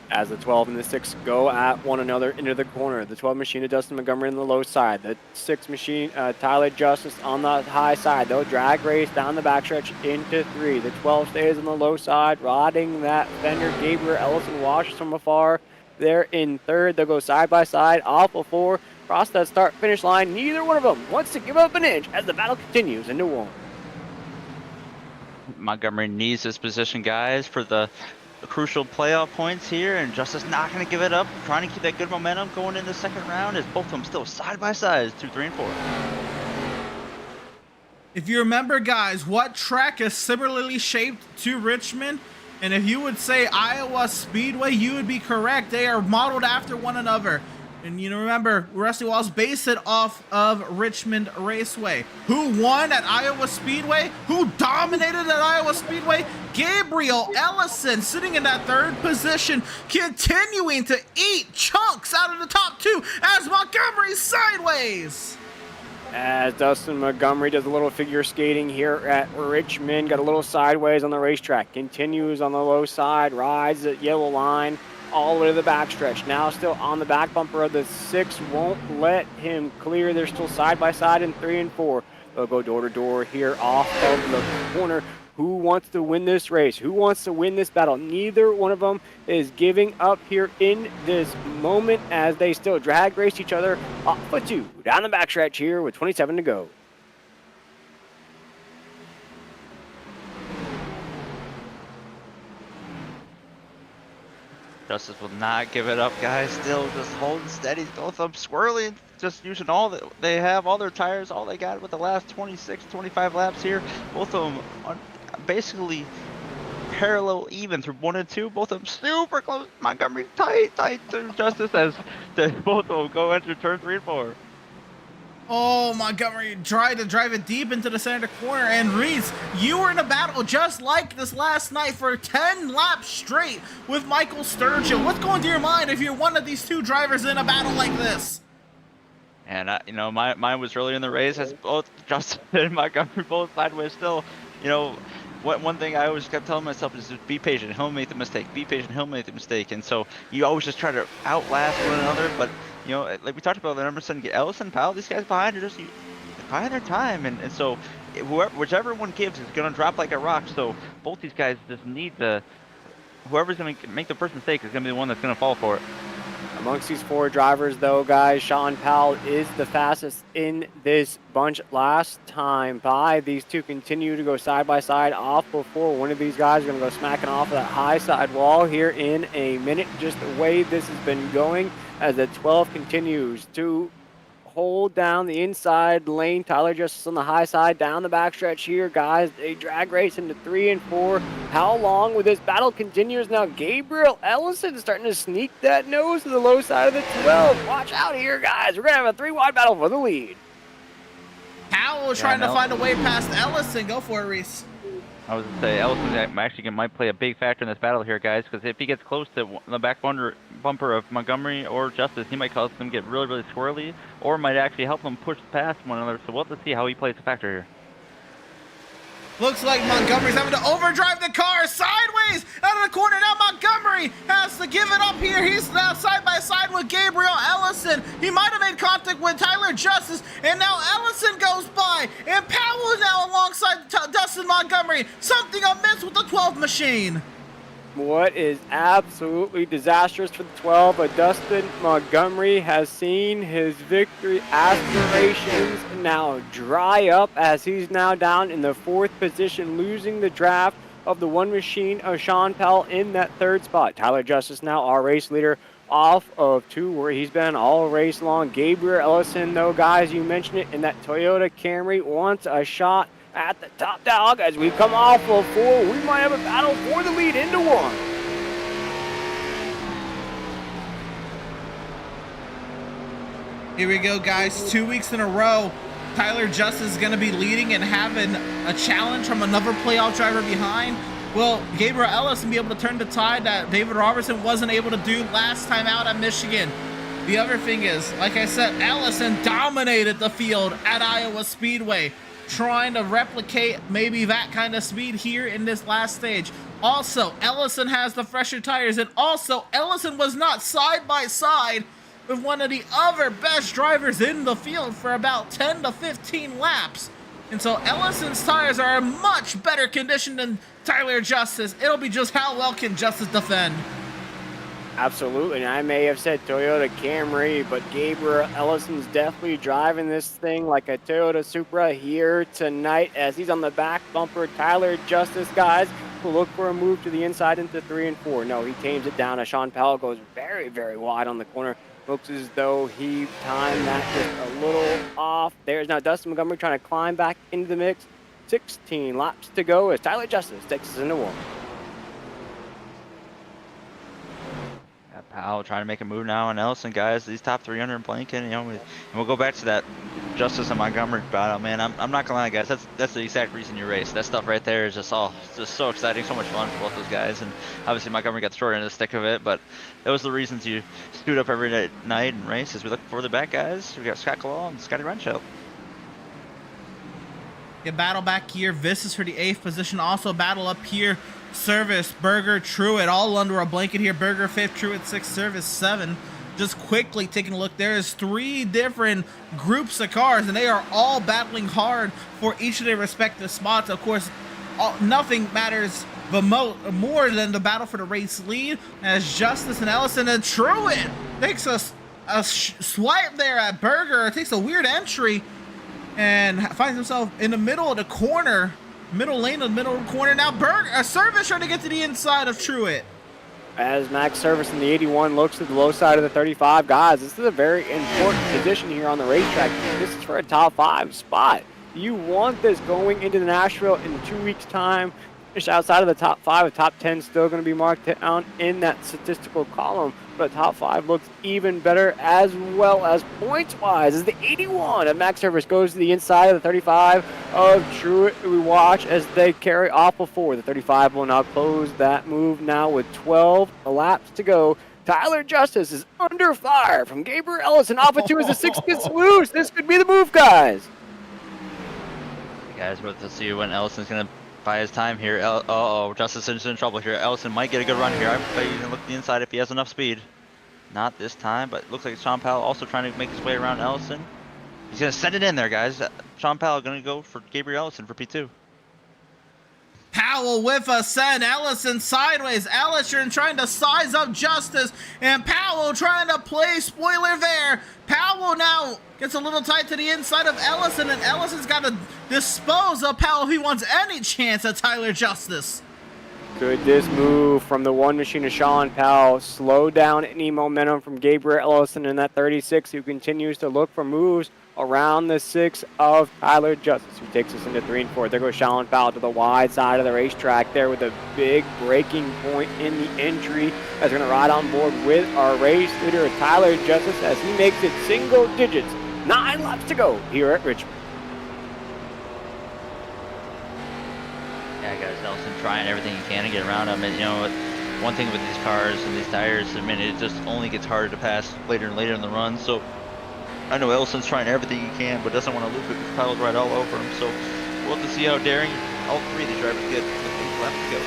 [SPEAKER 2] As the 12 and the 6 go at one another into the corner. The 12 machine of Dustin Montgomery on the low side. The 6 machine, Tyler Justice on the high side. They'll drag race down the backstretch into 3. The 12 stays on the low side, riding that fender. Gabriel Ellison watches from afar. They're in 3rd. They'll go side by side off of 4. Cross that start-finish line. Neither one of them wants to give up an inch as the battle continues into 1.
[SPEAKER 5] Montgomery needs this position, guys, for the crucial playoff points here, and Justice not going to give it up, trying to keep that good momentum going in the second round as both of them still side by side, 2, 3, and 4.
[SPEAKER 1] If you remember, guys, what track is similarly shaped to Richmond? And if you would say Iowa Speedway, you would be correct. They are modeled after one another. And you know, remember, Rusty Walls based it off of Richmond Raceway. Who won at Iowa Speedway? Who dominated at Iowa Speedway? Gabriel Ellison sitting in that 3rd position, continuing to eat chunks out of the top 2 as Montgomery sideways.
[SPEAKER 2] As Dustin Montgomery does a little figure skating here at Richmond, got a little sideways on the racetrack, continues on the low side, rides the yellow line all the way to the backstretch. Now still on the back bumper of the 6, won't let him clear. They're still side by side in 3 and 4. They'll go door to door here off of the corner. who wants to win this race, who wants to win this battle. Neither one of them is giving up here in this moment as they still drag race each other off for 2 down the backstretch here with 27 to go.
[SPEAKER 5] Justice will not give it up, guys. Still just holding steady. Both of them swirling, just using all that they have, all their tires, all they got with the last 26, 25 laps here. Both of them are basically parallel even through 1 and 2. Both of them super close. Montgomery tight to Justice as both of them go into turn 3 and 4.
[SPEAKER 1] Oh, Montgomery tried to drive it deep into the center corner. And Reese, you were in a battle just like this last night for 10 laps straight with Michael Sturgill. What's going through your mind if you're one of these two drivers in a battle like this?
[SPEAKER 5] And mine was earlier in the race as both Justin and Montgomery both sideways still. One thing I always kept telling myself is just be patient. He'll make the mistake. Be patient. He'll make the mistake. And so you always just try to outlast one another. But like we talked about, the Emerson, Ellison, Powell, these guys behind are just behind their time. And so whichever one gives is going to drop like a rock. So both these guys just need whoever's going to make the first mistake is going to be the one that's going to fall for it.
[SPEAKER 2] Amongst these 4 drivers, though, guys, Sean Powell is the fastest in this bunch last time by. These two continue to go side by side off before one of these guys is going to go smacking off of that high side wall here in a minute. Just the way this has been going as the 12 continues to hold down the inside lane. Tyler Justice on the high side down the backstretch here, guys. They drag race into 3 and 4. How long will this battle continues now? Gabriel Ellison starting to sneak that nose to the low side of the 12. Watch out here, guys. We're going to have a 3-wide battle for the lead.
[SPEAKER 1] Powell trying to find a way past Ellison. Go for it, Reese.
[SPEAKER 5] I was going to say, Ellison actually might play a big factor in this battle here, guys, because if he gets close to the back bumper of Montgomery or Justice, he might cause them to get really, really swirly, or might actually help them push past one another. So we'll have to see how he plays a factor here.
[SPEAKER 1] Looks like Montgomery's having to overdrive the car sideways out of the corner. Now Montgomery has to give it up here. He's now side by side with Gabriel Ellison. He might have made contact with Tyler Justice, and now Ellison goes by, and Powell is now alongside Dustin Montgomery. Something amiss with the 12 machine.
[SPEAKER 2] What is absolutely disastrous for the 12, but Dustin Montgomery has seen his victory aspirations now dry up as he's now down in the 4th position, losing the draft of the 1 machine of Sean Powell in that 3rd spot. Tyler Justice now our race leader off of 2 where he's been all race long. Gabriel Ellison, though, guys, you mentioned it, in that Toyota Camry wants a shot at the top dog as we come off of 4. We might have a battle for the lead into 1.
[SPEAKER 1] Here we go, guys. 2 weeks in a row, Tyler Justice is going to be leading and having a challenge from another playoff driver behind. Will Gabriel Ellison be able to turn the tide that David Robertson wasn't able to do last time out at Michigan? The other thing is, like I said, Ellison dominated the field at Iowa Speedway, trying to replicate maybe that kind of speed here in this last stage. Also, Ellison has the fresher tires, and also Ellison was not side by side with one of the other best drivers in the field for about 10 to 15 laps. And so Ellison's tires are in much better condition than Tyler Justice. It'll be just how well can Justice defend.
[SPEAKER 2] Absolutely, and I may have said Toyota Camry, but Gabriel Ellison's definitely driving this thing like a Toyota Supra here tonight as he's on the back bumper. Tyler Justice, guys, will look for a move to the inside into 3 and 4. No, he tames it down as Sean Powell goes very, very wide on the corner. Looks as though he timed that just a little off. There's now Dustin Montgomery trying to climb back into the mix. 16 laps to go as Tyler Justice takes us into 1.
[SPEAKER 5] Powell trying to make a move now on Ellison, guys. These top 300 blanket, and we'll go back to that Justice and Montgomery battle, man. I'm not gonna lie, guys. That's the exact reason you race. That stuff right there is just so exciting, so much fun for both those guys. And obviously Montgomery got the short end of the stick of it, but that was the reasons you stood up every night and race. As we look for the back guys, we got Scott Claw and Scotty Renshaw.
[SPEAKER 1] Yeah, battle back here. Vistas for the 8th position. Also battle up here. Service, Berger, Truitt, all under a blanket here. Berger 5th, Truitt 6th, Service 7. Just quickly taking a look, there is 3 different groups of cars, and they are all battling hard for each of their respective spots. Of course, nothing matters more than the battle for the race lead, as Justice and Ellison and Truitt takes a swipe there at Berger, takes a weird entry, and finds himself in the middle of the corner, middle lane of the middle of the corner. Now Berger, Service trying to get to the inside of Truitt.
[SPEAKER 2] As Max Service in the 81 looks to the low side of the 35, guys, this is a very important position here on the racetrack. This is for a top 5 spot. You want this going into the Nashville in 2 weeks' time. Just outside of the top 5, the top 10 still going to be marked down in that statistical column. But top 5 looks even better, as well as points-wise, as the 81 of Max Service goes to the inside of the 35 of Truitt. We watch as they carry off before. The 35 will now close that move now with 12 laps to go. Tyler Justice is under fire from Gabriel Ellison. Off it 2 as the 6 gets loose. This could be the move, guys.
[SPEAKER 3] Guys, we'll see when Ellison's going to buy his time here. Uh-oh, Justice is in trouble here. Ellison might get a good run here. I bet you can look to the inside if he has enough speed. Not this time, but it looks like Sean Powell also trying to make his way around Ellison. He's going to send it in there, guys. Sean Powell going to go for Gabriel Ellison for P2.
[SPEAKER 1] Powell with a send, Ellison sideways, Ellison trying to size up Justice, and Powell trying to play spoiler there. Powell now gets a little tight to the inside of Ellison, and Ellison's got to dispose of Powell if he wants any chance at Tyler Justice.
[SPEAKER 2] Could this move from the one machine of Sean Powell slow down any momentum from Gabriel Ellison in that 36, who continues to look for moves around the 6 of Tyler Justice, who takes us into 3 and 4. There goes Sean Powell to the wide side of the racetrack there with a big breaking point in the entry. That's going to ride on board with our race leader, Tyler Justice, as he makes it single digits. 9 laps to go here at Richmond.
[SPEAKER 3] Yeah, guys, Ellison trying everything he can to get around him. And, you know, one thing with these cars and these tires, I mean, it just only gets harder to pass later and later in the run. So I know Ellison's trying everything he can, but doesn't want to loop it because Kyle's right all over him. So we'll have to see how daring all 3 of these drivers get with 8 laps to go.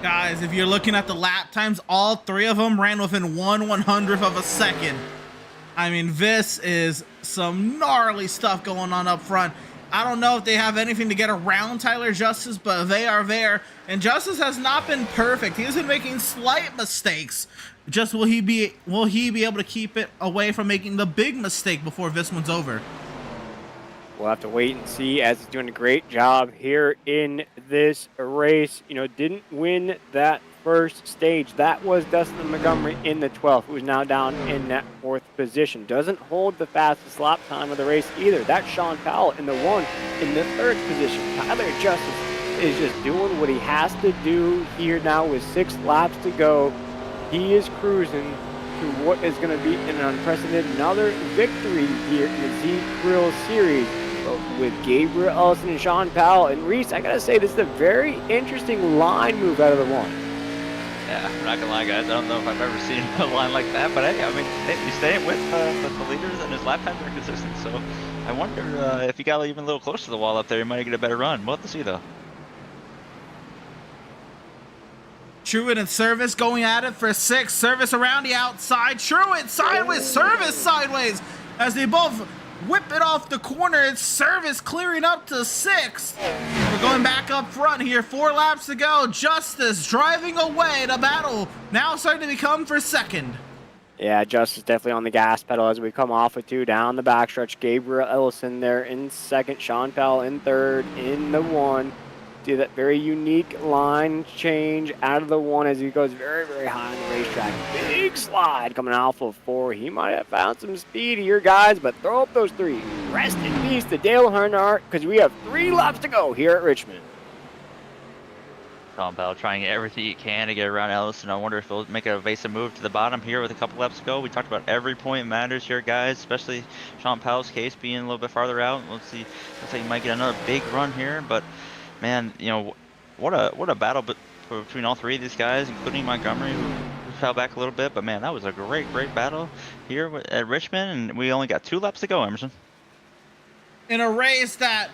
[SPEAKER 1] Guys, if you're looking at the lap times, all 3 of them ran within 1/100th of a second. I mean, this is some gnarly stuff going on up front. I don't know if they have anything to get around Tyler Justice, but they are there. And Justice has not been perfect. He has been making slight mistakes. Just will he be able to keep it away from making the big mistake before this one's over?
[SPEAKER 2] We'll have to wait and see, as he's doing a great job here in this race. You know, didn't win that first stage. That was Dustin Montgomery in the 12th, who's now down in that 4th position. Doesn't hold the fastest lap time of the race either. That's Sean Powell in the 1 in the 3rd position. Tyler Justice is just doing what he has to do here now with 6 laps to go. He is cruising to what is going to be an unprecedented another victory here in the Z-Grill Series. With Gabriel Ellison and Sean Powell. And Reese, I gotta say, this is a very interesting line move out of the 1.
[SPEAKER 3] Yeah, I'm not gonna lie, guys. I don't know if I've ever seen a line like that, but hey, I mean, he's staying with the leaders, and his lap times are consistent. So I wonder if he got even a little close to the wall up there, he might get a better run. We'll have to see, though.
[SPEAKER 1] Truitt and Service going at it for 6. Service around the outside. Truitt sideways. Service sideways. As they both whip it off the corner. It's Service clearing up to 6th. We're going back up front here. 4 laps to go. Justice driving away. The battle now starting to become for 2nd.
[SPEAKER 2] Yeah, Justice definitely on the gas pedal as we come off of 2 down the backstretch. Gabriel Ellison there in 2nd. Sean Powell in 3rd in the 1. See that very unique line change out of the 1 as he goes very, very high on the racetrack. Big slide coming off of 4. He might have found some speed here, guys, but throw up those 3. Rest in peace to Dale Earnhardt, because we have 3 laps to go here at Richmond.
[SPEAKER 3] Sean Powell trying everything he can to get around Ellison. I wonder if he'll make an evasive move to the bottom here with a couple laps to go. We talked about every point matters here, guys, especially Sean Powell's case being a little bit farther out. Let's see. Looks like he might get another big run here, but man, you know, what a battle between all 3 of these guys, including Montgomery, who fell back a little bit. But man, that was a great battle here at Richmond, and we only got 2 laps to go, Emerson.
[SPEAKER 1] In a race that,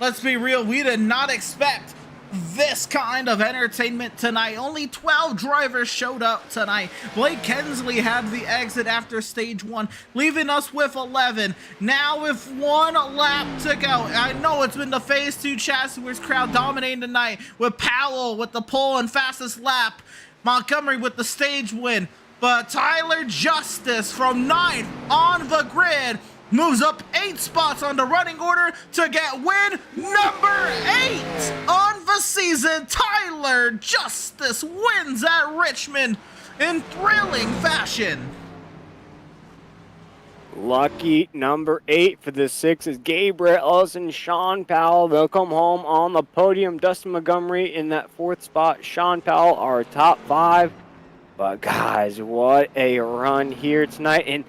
[SPEAKER 1] let's be real, we did not expect this kind of entertainment tonight. Only 12 drivers showed up tonight. Blake Kensley had the exit after stage 1, leaving us with 11. Now with 1 lap to go. I know it's been the phase 2 Chasseurs crowd dominating tonight, with Powell with the pole and fastest lap, Montgomery with the stage win, but Tyler Justice from 9th on the grid moves up 8 spots on the running order to get win number 8 on the season. Tyler Justice wins at Richmond in thrilling fashion.
[SPEAKER 2] Lucky number 8 for the 6 is Gabriel Ellison, Sean Powell. They'll come home on the podium. Dustin Montgomery in that 4th spot. Sean Powell, our top 5. But guys, what a run here tonight. And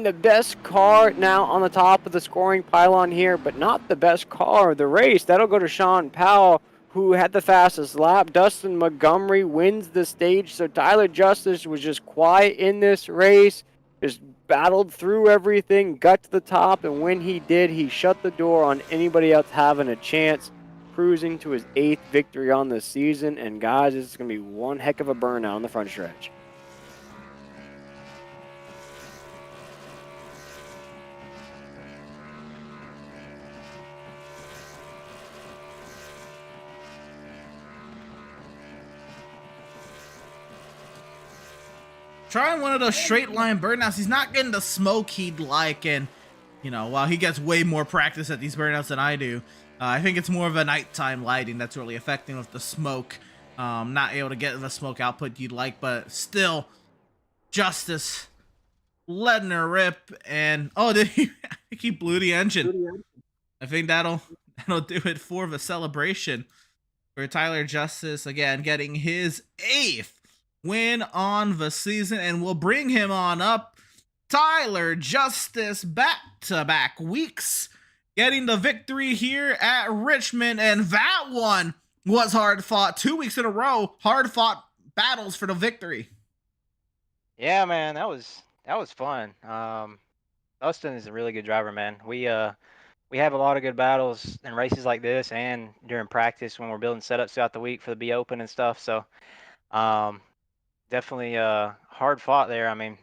[SPEAKER 2] the best car now on the top of the scoring pylon here, but not the best car of the race. That'll go to Sean Powell, who had the fastest lap. Dustin Montgomery wins the stage. So Tyler Justice was just quiet in this race, just battled through everything, got to the top, and when he did, he shut the door on anybody else having a chance, cruising to his 8th victory on the season. And guys, this is going to be one heck of a burnout on the front stretch.
[SPEAKER 1] Trying one of those straight line burnouts. He's not getting the smoke he'd like, and while he gets way more practice at these burnouts than I do, I think it's more of a nighttime lighting that's really affecting with the smoke. Not able to get the smoke output you'd like, but still, Justice letting her rip. And did he? I think he blew the engine. I think that'll do it for the celebration for Tyler Justice, again getting his 8th win on the season, and we'll bring him on up. Tyler Justice, back-to-back weeks getting the victory here at Richmond, and that one was hard fought. 2 weeks in a row, hard fought battles for the victory.
[SPEAKER 6] Yeah, man, that was fun. Dustin is a really good driver, man. We have a lot of good battles in races like this, and during practice when we're building setups throughout the week for the B Open and stuff. So, definitely hard fought there. I mean,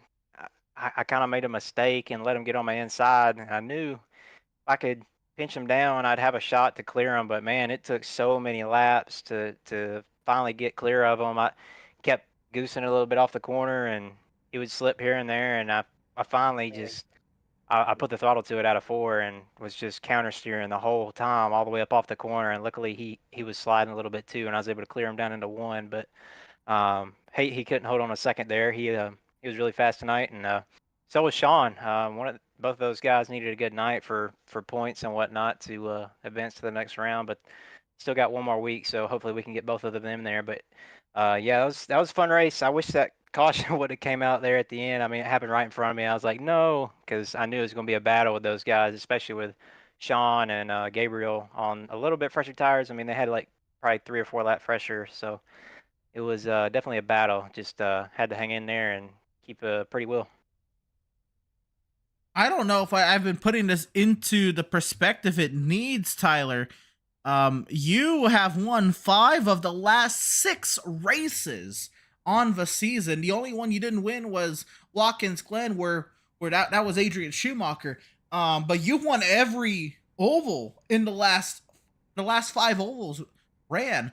[SPEAKER 6] I kind of made a mistake and let him get on my inside. I knew if I could pinch him down, I'd have a shot to clear him. But man, it took so many laps to finally get clear of him. I kept goosing a little bit off the corner, and he would slip here and there. And I finally just I put the throttle to it out of 4 and was just counter steering the whole time all the way up off the corner. And luckily he was sliding a little bit too, and I was able to clear him down into 1. But he couldn't hold on a second there. He was really fast tonight, and so was Sean. Both of those guys needed a good night for points and whatnot to advance to the next round, but still got one more week, so hopefully we can get both of them there. But yeah, that was a fun race. I wish that caution would have came out there at the end. I mean, it happened right in front of me. I was like, no, because I knew it was going to be a battle with those guys, especially with Sean and Gabriel on a little bit fresher tires. I mean, they had like probably 3 or 4 lap fresher, so it was definitely a battle. Just had to hang in there and keep a pretty wheel.
[SPEAKER 1] I don't know if I've been putting this into the perspective it needs, Tyler. You have won 5 of the last 6 races on the season. The only one you didn't win was Watkins Glen, where that was Adrian Schumacher. But you won every oval in the last 5 ovals ran.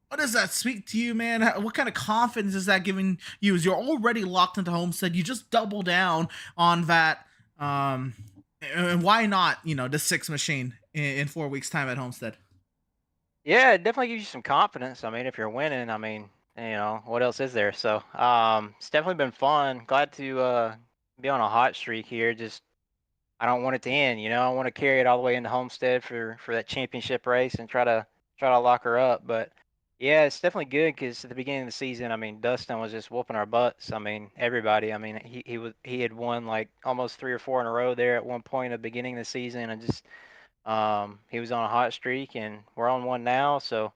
[SPEAKER 1] What does that speak to you, man? What kind of confidence is that giving you? As you're already locked into Homestead, you just double down on that. And why not, the 6 machine in 4 weeks' time at Homestead?
[SPEAKER 6] Yeah, it definitely gives you some confidence. I mean, if you're winning, I mean, what else is there? So it's definitely been fun. Glad to be on a hot streak here. Just I don't want it to end. I want to carry it all the way into Homestead for that championship race and try to lock her up. But yeah, it's definitely good because at the beginning of the season, I mean, Dustin was just whooping our butts. I mean, everybody. I mean, he had won like almost 3 or 4 in a row there at one point at the beginning of the season, and just he was on a hot streak, and we're on one now. So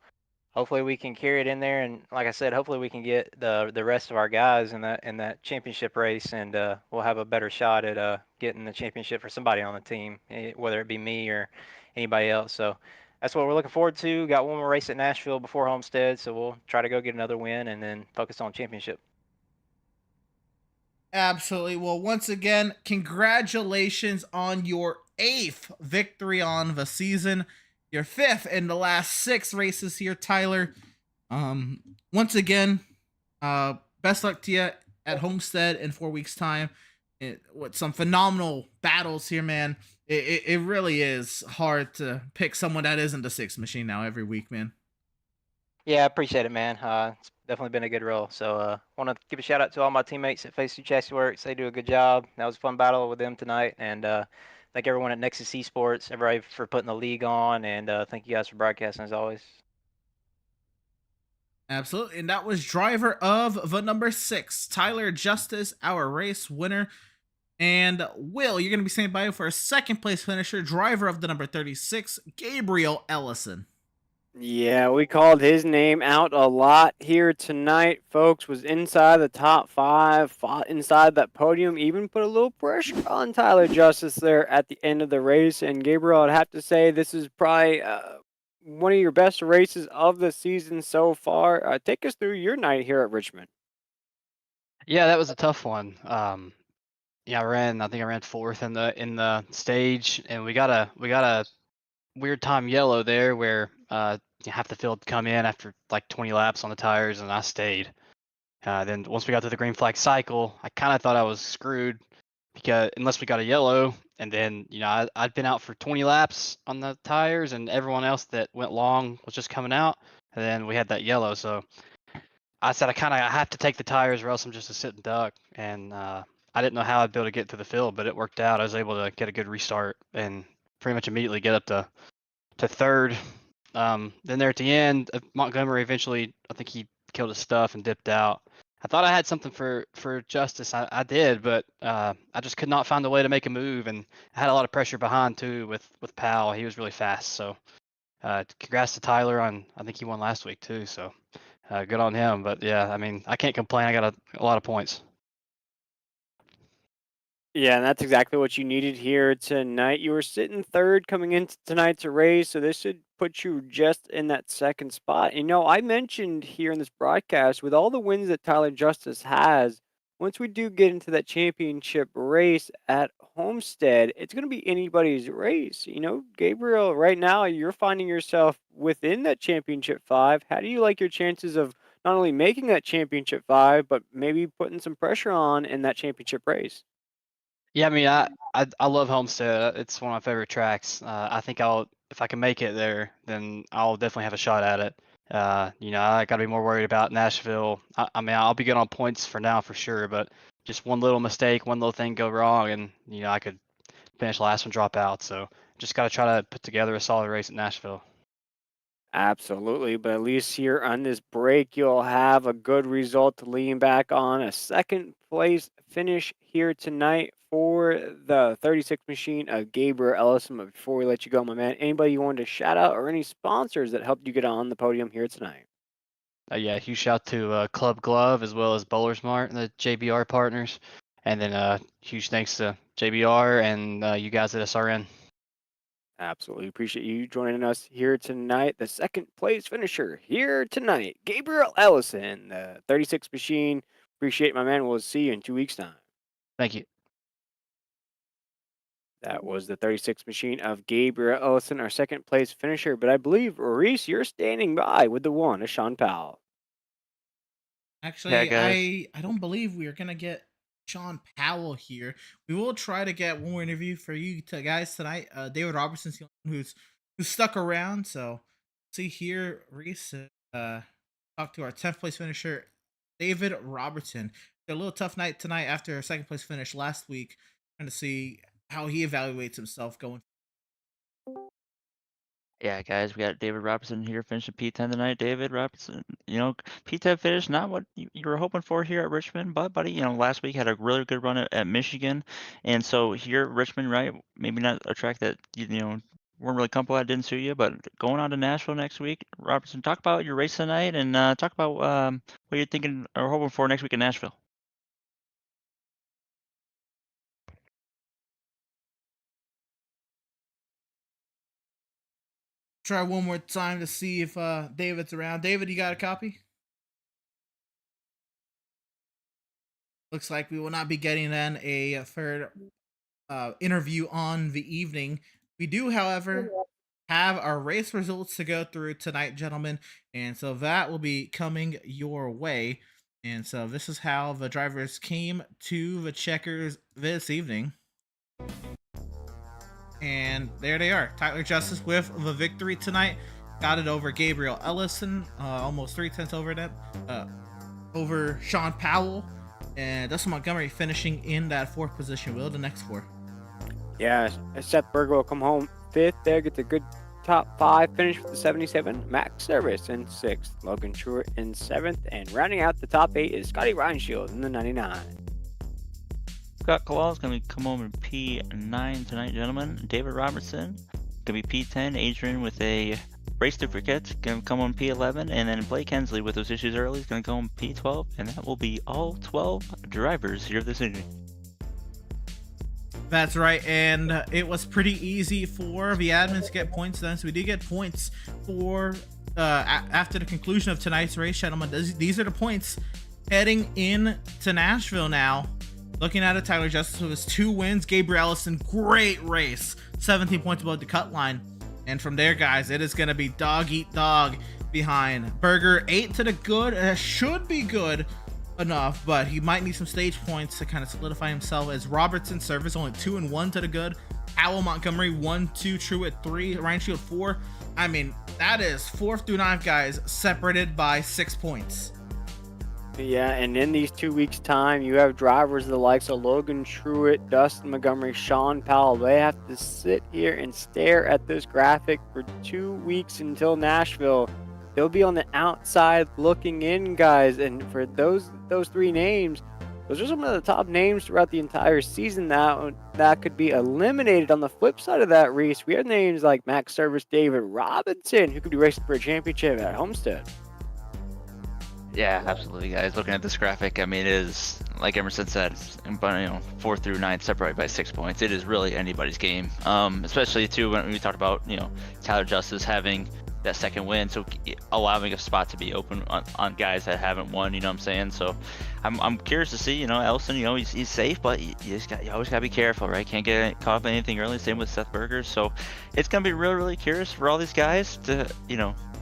[SPEAKER 6] hopefully we can carry it in there, and like I said, hopefully we can get the rest of our guys in that championship race, and we'll have a better shot at getting the championship for somebody on the team, whether it be me or anybody else. So that's what we're looking forward to. Got one more race at Nashville before Homestead, so we'll try to go get another win and then focus on championship.
[SPEAKER 1] Absolutely. Well, once again, congratulations on your 8th victory on the season, your 5th in the last 6 races here, Tyler. Once again, best luck to you at Homestead in 4 weeks' time. With some phenomenal battles here, man. It really is hard to pick someone that isn't the 6th machine now every week, man.
[SPEAKER 6] Yeah, I appreciate it, man. It's definitely been a good role. So want to give a shout out to all my teammates at Phase 2 Chassis Works. They do a good job. That was a fun battle with them tonight. And thank everyone at Nexus eSports, everybody for putting the league on. And thank you guys for broadcasting as always.
[SPEAKER 1] Absolutely. And that was driver of the number 6, Tyler Justice, our race winner. And Will, you're going to be standing by for a 2nd place finisher, driver of the number 36, Gabriel Ellison.
[SPEAKER 2] Yeah, we called his name out a lot here tonight, folks. Was inside the top 5, fought inside that podium, even put a little pressure on Tyler Justice there at the end of the race. And Gabriel, I'd have to say this is probably one of your best races of the season so far. Take us through your night here at Richmond.
[SPEAKER 7] Yeah, that was a tough one. Yeah, I think I ran 4th in the stage, and we got a weird time yellow there where half the field come in after like 20 laps on the tires, and I stayed. Then once we got to the green flag cycle, I kind of thought I was screwed because unless we got a yellow, and then I'd been out for 20 laps on the tires, and everyone else that went long was just coming out, and then we had that yellow. So I said I have to take the tires, or else I'm just a sitting duck, and I didn't know how I'd be able to get to the field, but it worked out. I was able to get a good restart and pretty much immediately get up to 3rd. Then there at the end, Montgomery eventually, I think he killed his stuff and dipped out. I thought I had something for Justice. I did, but I just could not find a way to make a move, and I had a lot of pressure behind too with Powell. He was really fast. So congrats to Tyler on, I think he won last week too. So good on him. But yeah, I mean, I can't complain. I got a lot of points.
[SPEAKER 2] Yeah, and that's exactly what you needed here tonight. You were sitting 3rd coming into tonight's race, so this should put you just in that 2nd spot. I mentioned here in this broadcast, with all the wins that Tyler Justice has, once we do get into that championship race at Homestead, it's going to be anybody's race. Gabriel, right now you're finding yourself within that championship 5. How do you like your chances of not only making that championship 5, but maybe putting some pressure on in that championship race?
[SPEAKER 7] Yeah, I mean, I love Homestead. It's one of my favorite tracks. I think if I can make it there, then I'll definitely have a shot at it. I got to be more worried about Nashville. I mean, I'll be good on points for now for sure, but just one little mistake, one little thing go wrong, and I could finish last and drop out. So just got to try to put together a solid race at Nashville.
[SPEAKER 2] Absolutely, but at least here on this break, you'll have a good result to lean back on. A 2nd place finish here tonight for the 36 machine of Gabriel Ellison. But before we let you go, my man, anybody you wanted to shout out or any sponsors that helped you get on the podium here tonight?
[SPEAKER 7] Yeah, huge shout to Club Glove as well as Bowler Smart and the JBR partners. And then huge thanks to JBR and you guys at SRN.
[SPEAKER 2] Absolutely appreciate you joining us here tonight. The 2nd place finisher here tonight, Gabriel Ellison, the 36 machine. Appreciate my man. We'll see you in 2 weeks' time.
[SPEAKER 7] Thank you.
[SPEAKER 2] That was the 36 machine of Gabriel Ellison, our 2nd place finisher. But I believe, Reese, you're standing by with the one of Sean Powell.
[SPEAKER 1] Actually,
[SPEAKER 3] Yeah, guys.
[SPEAKER 1] I don't believe we are going to get Sean Powell here. We will try to get one more interview for you guys tonight. David Robertson's the one who's stuck around. So see here, Reese, talk to our 10th place finisher, David Robertson. A little tough night tonight after a 2nd place finish last week. Trying to see how he evaluates himself going.
[SPEAKER 3] Yeah, guys, we got David Robertson here finishing P10 tonight. David Robertson, P10 finish, not what you were hoping for here at Richmond, but buddy, last week had a really good run at Michigan, and so here at Richmond, right? Maybe not a track that weren't really comfortable at, didn't suit you, but going on to Nashville next week, Robertson, talk about your race tonight and talk about what you're thinking or hoping for next week in Nashville.
[SPEAKER 1] try one more time to see if David's around. David, you got a copy? Looks like we will not be getting then a third interview on the evening. We do, however, have our race results to go through tonight, gentlemen, and so that will be coming your way. And so this is how the drivers came to the checkers this evening. And there they are. Tyler Justice with the victory tonight. Got it over Gabriel Ellison, almost 3/10 over that, over Sean Powell. And Dustin Montgomery finishing in that 4th position. Will the next 4?
[SPEAKER 2] Yeah, Seth Berger will come home 5th there, gets a good top 5 finish with the 77. Max Service in 6th. Logan Truitt in 7th. And rounding out the top 8 is Scotty Reinshield in the 99.
[SPEAKER 5] Scott Kalal is going to come home in P9 tonight, gentlemen. David Robertson going to be P10. Adrian with a race duplicate going to come on P11. And then Blake Hensley with those issues early is going to go on P12. And that will be all 12 drivers here this evening.
[SPEAKER 1] That's right, and it was pretty easy for the admins to get points then. So we did get points for after the conclusion of tonight's race, gentlemen. These are the points heading in to Nashville now. Looking at it, Tyler Justice with his 2 wins. Gabriel Ellison, great race, 17 points above the cut line. And from there, guys, it is going to be dog eat dog behind Berger. 8 to the good, should be good enough, but he might need some stage points to kind of solidify himself. As Robertson Service only 2 and 1 to the good. Howell Montgomery 1, 2, Truitt 3, Reinshield 4. I mean, that is 4th through 9th guys separated by 6 points.
[SPEAKER 2] Yeah, and in these 2 weeks' time, you have drivers the likes of Logan Truitt, Dustin Montgomery, Sean Powell. They have to sit here and stare at this graphic for 2 weeks until Nashville. They'll be on the outside looking in, guys. And for those 3 names, those are some of the top names throughout the entire season that could be eliminated. On the flip side of that, Reese, we have names like Max Service, David Robinson, who could be racing for a championship at Homestead.
[SPEAKER 5] Yeah, absolutely, guys. Looking at this graphic, I mean, it is, like Emerson said, 4 through 9 separated by 6 points. It is really anybody's game, especially, too, when we talked about, Tyler Justice having that 2nd win, so allowing a spot to be open on guys that haven't won, you know what I'm saying? So I'm curious to see, Ellison, he's safe, but you always got to be careful, right? Can't get caught up in anything early. Same with Seth Berger. So it's going to be really, really curious for all these guys to,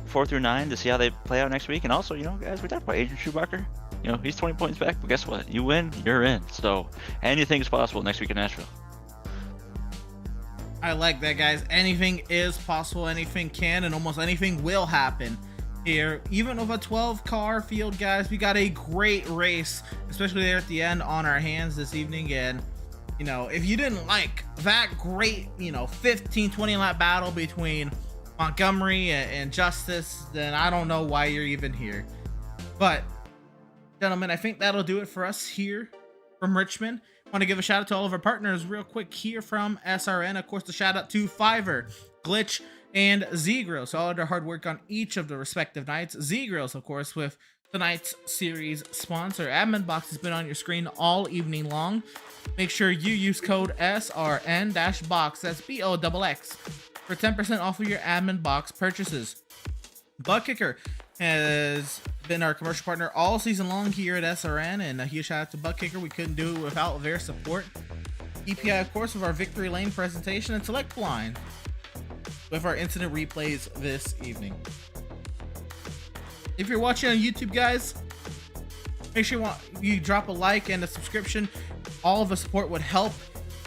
[SPEAKER 5] 4 through 9 to see how they play out next week. And also, guys, we talked about Adrian Schumacher. He's 20 points back, but guess what? You win, you're in. So anything is possible next week in Nashville.
[SPEAKER 1] I like that, guys. Anything is possible, anything can, and almost anything will happen here. Even with a 12-car field, guys, we got a great race, especially there at the end, on our hands this evening. And, if you didn't like that great, 15, 20 lap battle between Montgomery and Justice, then I don't know why you're even here. But, gentlemen, I think that'll do it for us here from Richmond. Want to give a shout out to all of our partners real quick here from SRN. Of course, the shout out to Fiverr, Glitch, and Z-Grills. So all of their hard work on each of the respective nights. Z-Grills, of course, with tonight's series sponsor. Admin Box has been on your screen all evening long. Make sure you use code SRN-BOX, that's BOXX, for 10% off of your Admin Box purchases. Butt Kicker has been our commercial partner all season long here at SRN, and a huge shout out to Butt Kicker. We couldn't do it without their support. EPI, of course, with our Victory Lane presentation, and Select Blind with our incident replays this evening. If you're watching on YouTube, guys, make sure you drop a like and a subscription. All of the support would help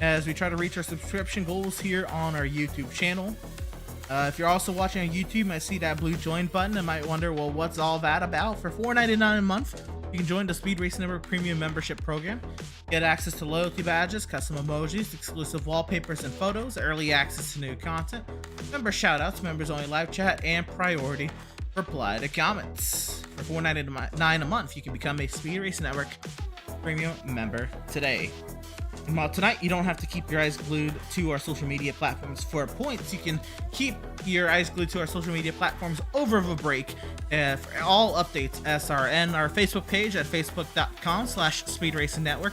[SPEAKER 1] as we try to reach our subscription goals here on our YouTube channel. If you're also watching on YouTube, you might see that blue join button and might wonder, well, what's all that about? For $4.99 a month, you can join the Speed Racing Network Premium Membership Program. Get access to loyalty badges, custom emojis, exclusive wallpapers and photos, early access to new content, member shoutouts, members only live chat, and priority reply to comments. For $4.99 a month, you can become a Speed Racing Network Premium member today. And while tonight you don't have to keep your eyes glued to our social media platforms for points, you can keep your eyes glued to our social media platforms over the break. For all updates, SRN, our Facebook page at facebook.com/Speed Racing Network,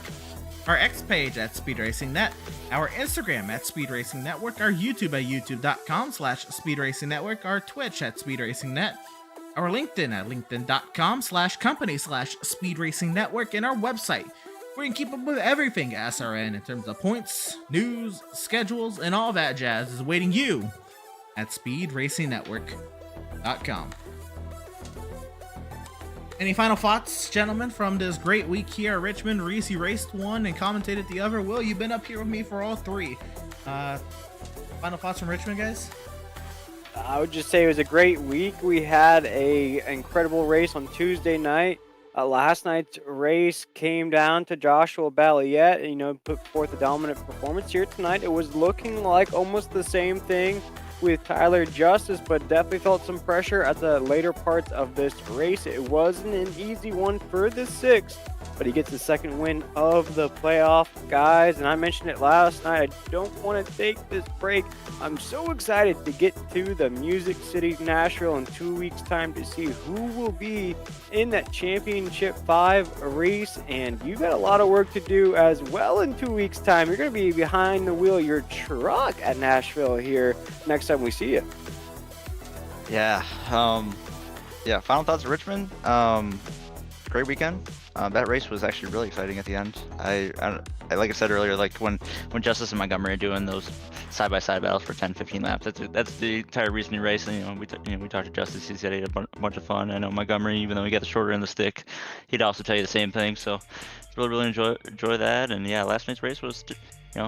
[SPEAKER 1] our X page at Speed Racing Net, our Instagram at Speed Racing Network, our YouTube at youtube.com/Speed Racing Network, our Twitch at Speed Racing Net, our LinkedIn at linkedin.com/company/Speed Racing Network, and our website where you can keep up with everything SRN in terms of points, news, schedules, and all that jazz is awaiting you at speedracingnetwork.com. Any final thoughts, gentlemen, from this great week here at Richmond? Reese, you raced one and commentated the other. Will, you've been up here with me for all three. Final thoughts from Richmond, guys?
[SPEAKER 2] I would just say it was a great week. We had a incredible race on Tuesday night. Last night's race came down to Joshua Balliet, put forth a dominant performance here tonight. It was looking like almost the same thing with Tyler Justice, but definitely felt some pressure at the later parts of this race. It wasn't an easy one for the sixth, but he gets the second win of the playoff, guys. And I mentioned it last night. I don't want to take this break. I'm so excited to get to the Music City, Nashville in 2 weeks' time to see who will be in that Championship 5 race. And you got a lot of work to do as well in 2 weeks' time. You're going to be behind the wheel of your truck at Nashville here next time we see you.
[SPEAKER 3] Yeah. Final thoughts of Richmond. Great weekend. That race was actually really exciting at the end. I like I said earlier, like when Justice and Montgomery are doing those side-by-side battles for 10-15 laps, that's the entire reason you race. And, we talked to Justice. He said he had a bunch of fun. I know Montgomery, even though he got the shorter end of the stick, he'd also tell you the same thing. So really enjoy that. And yeah, last night's race was,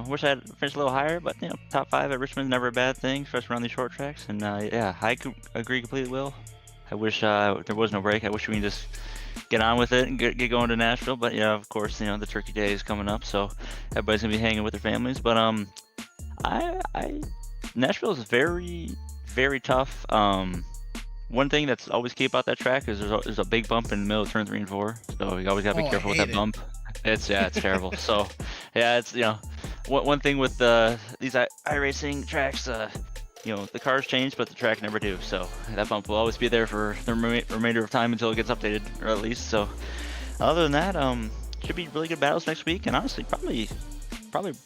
[SPEAKER 3] wish I had finished a little higher, but top 5 at Richmond is never a bad thing, especially around these short tracks. And I agree completely, Will. I wish there was no break. I wish we could just get on with it and get going to Nashville. But yeah, of course, the Turkey Day is coming up, so everybody's gonna be hanging with their families. But Nashville is very, very tough. One thing that's always key about that track is there's a big bump in the middle of turn 3 and 4, so you always gotta be careful with that bump. It's terrible. So yeah, it's one thing with these iRacing tracks. The cars change, but the track never do. So that bump will always be there for the remainder of time until it gets updated, or at least. So other than that, should be really good battles next week, and honestly, probably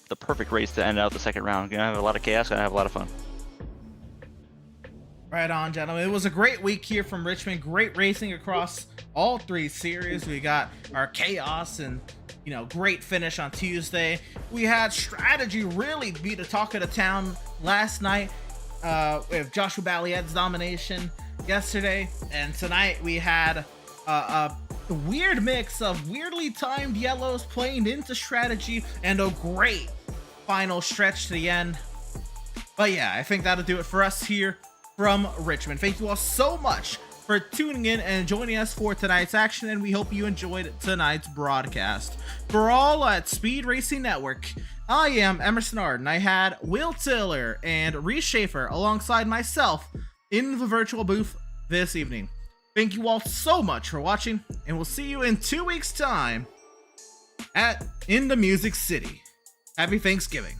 [SPEAKER 3] the perfect race to end out the second round. Gonna have a lot of chaos, gonna have a lot of fun.
[SPEAKER 1] Right on, gentlemen. It was a great week here from Richmond. Great racing across all 3 series. We got our chaos and great finish on Tuesday. We had strategy really be the talk of the town last night. With Joshua Balliet's domination yesterday, and tonight we had a weird mix of weirdly timed yellows playing into strategy and a great final stretch to the end. But yeah, I think that'll do it for us here from Richmond. Thank you all so much for tuning in and joining us for tonight's action, and we hope you enjoyed tonight's broadcast. For all at Speed Racing Network, I am Emerson Arden. I had Will Tiller and Reese Schaefer alongside myself in the virtual booth this evening. Thank you all so much for watching, and we'll see you in 2 weeks' time in the Music City. Happy Thanksgiving.